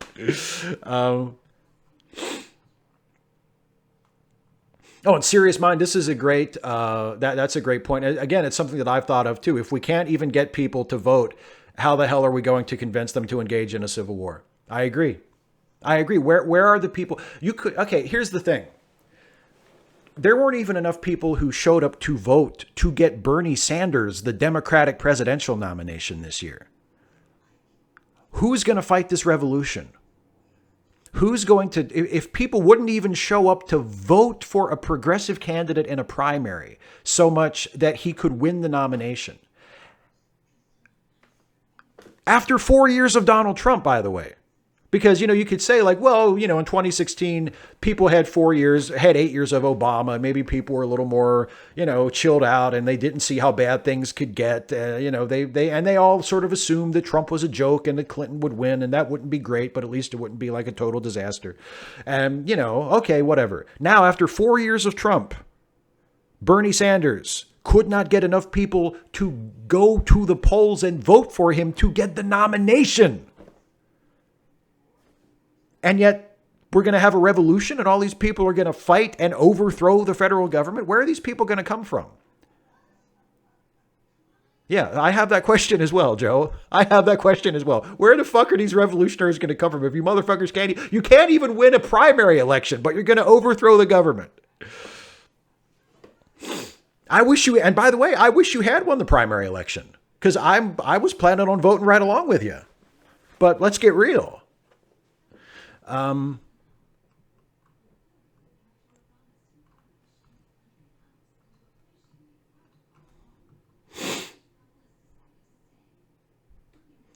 and Serious Mind, this is a great, that's a great point. Again, it's something that I've thought of too. If we can't even get people to vote, how the hell are we going to convince them to engage in a civil war? I agree. Where are the people? Okay, here's the thing. There weren't even enough people who showed up to vote to get Bernie Sanders the Democratic presidential nomination this year. Who's going to fight this revolution? Who's going to, if people wouldn't even show up to vote for a progressive candidate in a primary so much that he could win the nomination? After 4 years of Donald Trump, by the way. Because, you could say like, well, in 2016, people had 8 years of Obama. Maybe people were a little more, chilled out, and they didn't see how bad things could get. They all sort of assumed that Trump was a joke and that Clinton would win, and that wouldn't be great, but at least it wouldn't be like a total disaster. And, okay, whatever. Now, after 4 years of Trump, Bernie Sanders could not get enough people to go to the polls and vote for him to get the nomination. And yet we're going to have a revolution and all these people are going to fight and overthrow the federal government. Where are these people going to come from? Yeah, I have that question as well, Joe. I have that question as well. Where the fuck are these revolutionaries going to come from if you motherfuckers you can't even win a primary election, but you're going to overthrow the government? And by the way, I wish you had won the primary election. because I was planning on voting right along with you. But let's get real.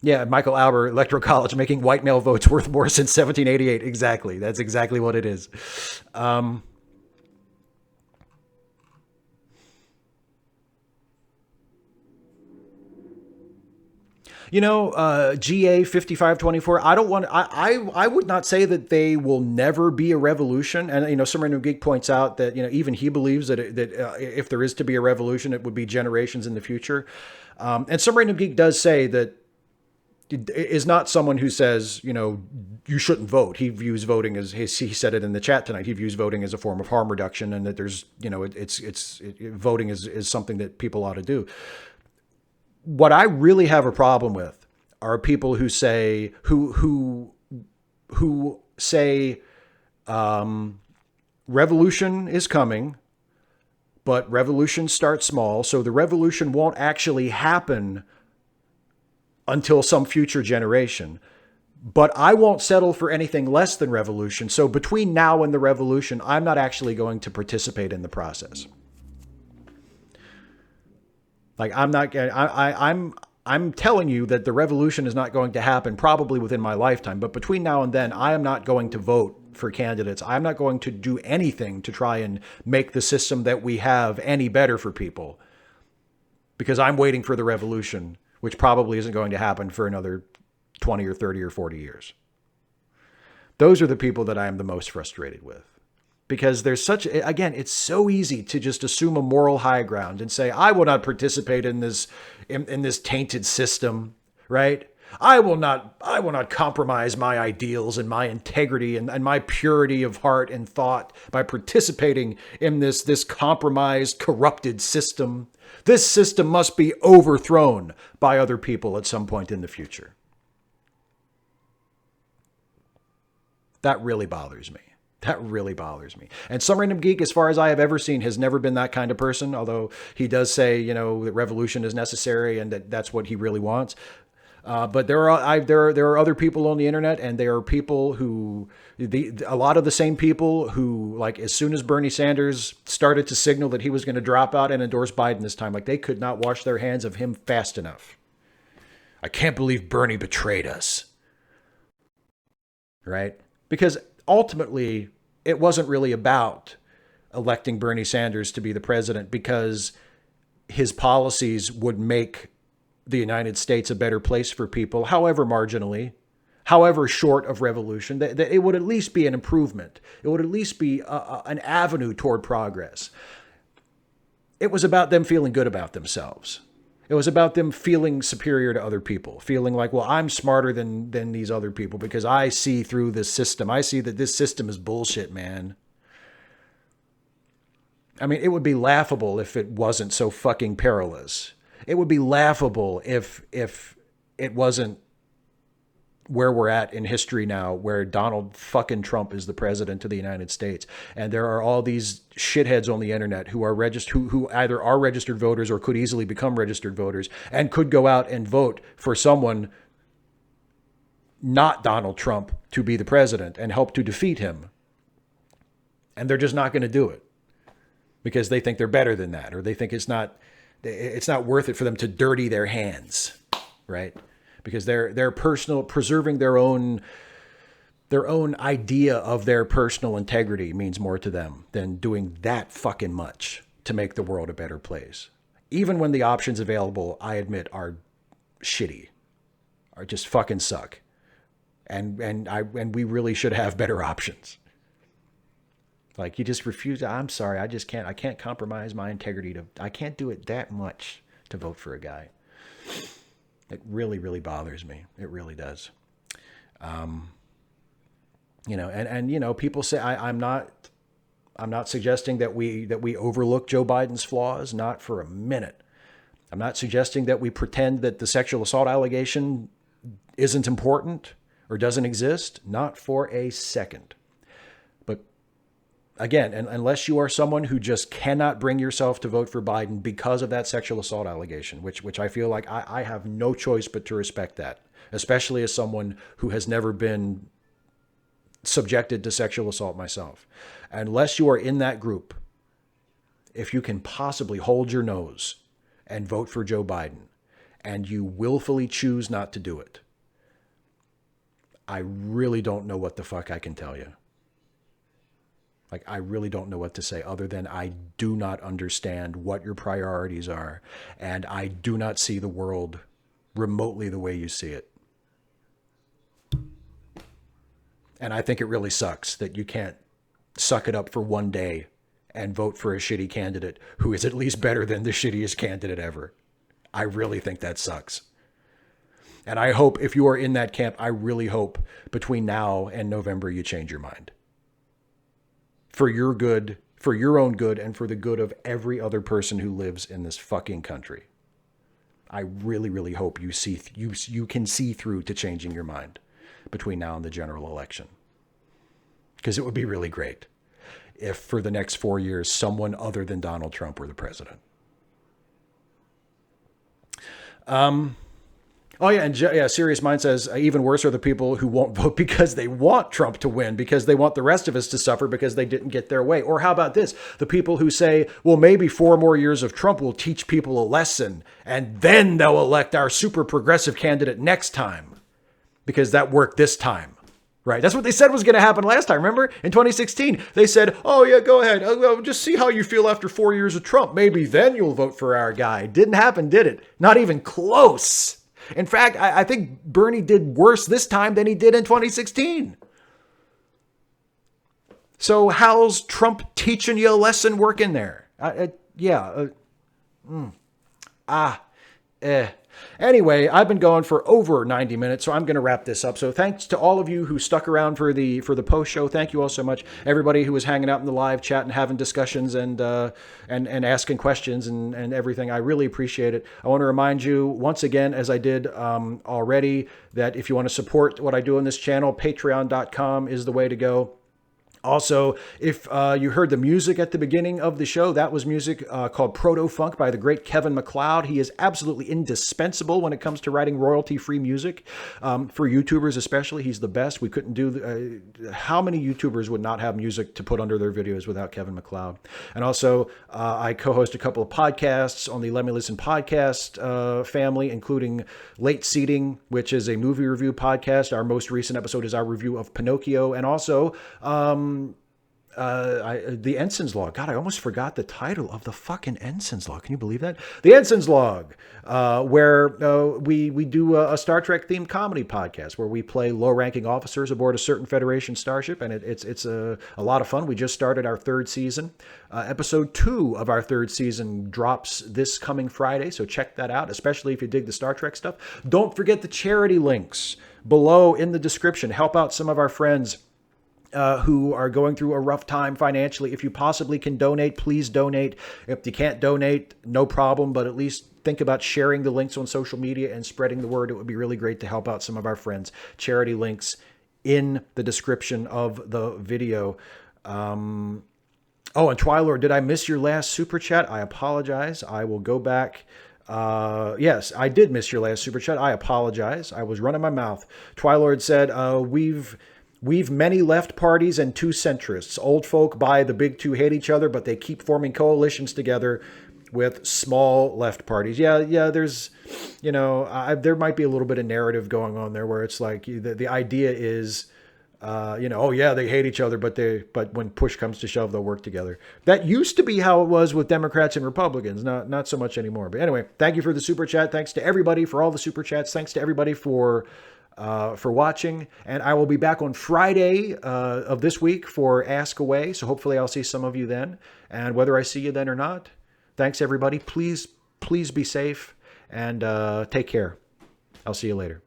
Yeah, Michael Albert, Electoral College, making white male votes worth more since 1788. Exactly. That's exactly what it is. GA 5524. I don't want. I would not say that they will never be a revolution. And some random geek points out that even he believes that if there is to be a revolution, it would be generations in the future. And some random geek does say that is not someone who says, you shouldn't vote. He views voting as he said it in the chat tonight. He views voting as a form of harm reduction, and that there's, voting is something that people ought to do. What I really have a problem with are people who say, who say, revolution is coming, but revolutions start small. So the revolution won't actually happen until some future generation. But I won't settle for anything less than revolution. So between now and the revolution, I'm not actually going to participate in the process. Like I'm telling you that the revolution is not going to happen probably within my lifetime. But between now and then, I am not going to vote for candidates. I'm not going to do anything to try and make the system that we have any better for people, because I'm waiting for the revolution, which probably isn't going to happen for another 20 or 30 or 40 years. Those are the people that I am the most frustrated with, because there's again, it's so easy to just assume a moral high ground and say, I will not participate in this tainted system, right? I will not compromise my ideals and my integrity and my purity of heart and thought by participating in this compromised, corrupted system. This system must be overthrown by other people at some point in the future. That really bothers me. That really bothers me. And some random geek, as far as I have ever seen, has never been that kind of person, although he does say, that revolution is necessary and that's what he really wants. But there are other people on the internet, and there are people who, a lot of the same people who, like, as soon as Bernie Sanders started to signal that he was going to drop out and endorse Biden this time, like, they could not wash their hands of him fast enough. I can't believe Bernie betrayed us. Right? Because ultimately, it wasn't really about electing Bernie Sanders to be the president, because his policies would make the United States a better place for people, however marginally, however short of revolution, that it would at least be an improvement. It would at least be an avenue toward progress. It was about them feeling good about themselves. It was about them feeling superior to other people, feeling like, well, I'm smarter than these other people because I see through this system. I see that this system is bullshit, man. I mean, it would be laughable if it wasn't so fucking perilous. It would be laughable if it wasn't where we're at in history now, where Donald fucking Trump is the president of the United States. And there are all these shitheads on the internet who are who either are registered voters or could easily become registered voters and could go out and vote for someone not Donald Trump to be the president and help to defeat him. And they're just not going to do it because they think they're better than that, or they think it's not worth it for them to dirty their hands, right? Because they're preserving their own idea of their personal integrity means more to them than doing that fucking much to make the world a better place. Even when the options available, I admit, are shitty, or just fucking suck. And we really should have better options. Like, you just refuse. I'm sorry, I can't compromise my integrity I can't do it that much to vote for a guy. It really, really bothers me. It really does. People say I'm not suggesting that we overlook Joe Biden's flaws, not for a minute. I'm not suggesting that we pretend that the sexual assault allegation isn't important or doesn't exist, not for a second. But again, unless you are someone who just cannot bring yourself to vote for Biden because of that sexual assault allegation, which I feel like I have no choice but to respect that, especially as someone who has never been subjected to sexual assault myself. Unless you are in that group, if you can possibly hold your nose and vote for Joe Biden, and you willfully choose not to do it, I really don't know what the fuck I can tell you. Like, I really don't know what to say other than I do not understand what your priorities are, and I do not see the world remotely the way you see it. And I think it really sucks that you can't suck it up for one day and vote for a shitty candidate who is at least better than the shittiest candidate ever. I really think that sucks. And I hope, if you are in that camp, I really hope between now and November you change your mind. For your good, for your own good, and for the good of every other person who lives in this fucking country. I really, really hope you can see through to changing your mind between now and the general election. Because it would be really great if for the next 4 years someone other than Donald Trump were the president. Oh, yeah, and Serious Mind says, even worse are the people who won't vote because they want Trump to win, because they want the rest of us to suffer because they didn't get their way. Or how about this? The people who say, well, maybe 4 more years of Trump will teach people a lesson, and then they'll elect our super progressive candidate next time, because that worked this time. Right? That's what they said was going to happen last time. Remember? In 2016, they said, oh, yeah, go ahead. Well, just see how you feel after 4 years of Trump. Maybe then you'll vote for our guy. Didn't happen, did it? Not even close. In fact, I think Bernie did worse this time than he did in 2016. So how's Trump teaching you a lesson working there? Anyway, I've been going for over 90 minutes, so I'm going to wrap this up. So thanks to all of you who stuck around for the post show. Thank you all so much. Everybody who was hanging out in the live chat and having discussions and asking questions and everything. I really appreciate it. I want to remind you once again, as I did already, that if you want to support what I do on this channel, patreon.com is the way to go. Also, if you heard the music at the beginning of the show, that was music called Proto-Funk by the great Kevin MacLeod. He is absolutely indispensable when it comes to writing royalty-free music. For YouTubers especially, he's the best. We couldn't do... how many YouTubers would not have music to put under their videos without Kevin MacLeod? And also, I co-host a couple of podcasts on the Let Me Listen podcast family, including Late Seating, which is a movie review podcast. Our most recent episode is our review of Pinocchio. And also... the Ensign's Log. God, I almost forgot the title of the fucking Ensign's Log. Can you believe that? The Ensign's Log, where we do a Star Trek themed comedy podcast where we play low-ranking officers aboard a certain Federation starship, and it's a lot of fun. We just started our 3rd season. Episode 2 of our 3rd season drops this coming Friday, so check that out, especially if you dig the Star Trek stuff. Don't forget the charity links below in the description. Help out some of our friends who are going through a rough time financially. If you possibly can donate, please donate. If you can't donate, no problem, but at least think about sharing the links on social media and spreading the word. It would be really great to help out some of our friends. Charity links in the description of the video. Oh, and Twilord, did I miss your last super chat? I apologize. I will go back. Yes, I did miss your last super chat. I apologize. I was running my mouth. Twilord said, We've many left parties and 2 centrists. Old folk by the big 2 hate each other, but they keep forming coalitions together with small left parties. Yeah, there's, there might be a little bit of narrative going on there where it's like the idea is, oh yeah, they hate each other, but when push comes to shove, they'll work together. That used to be how it was with Democrats and Republicans, not so much anymore. But anyway, thank you for the super chat. Thanks to everybody for all the super chats. Thanks to everybody for watching, and I will be back on Friday of this week for Ask Away, so hopefully I'll see some of you then, and whether I see you then or not, thanks everybody. Please be safe, and take care. I'll see you later.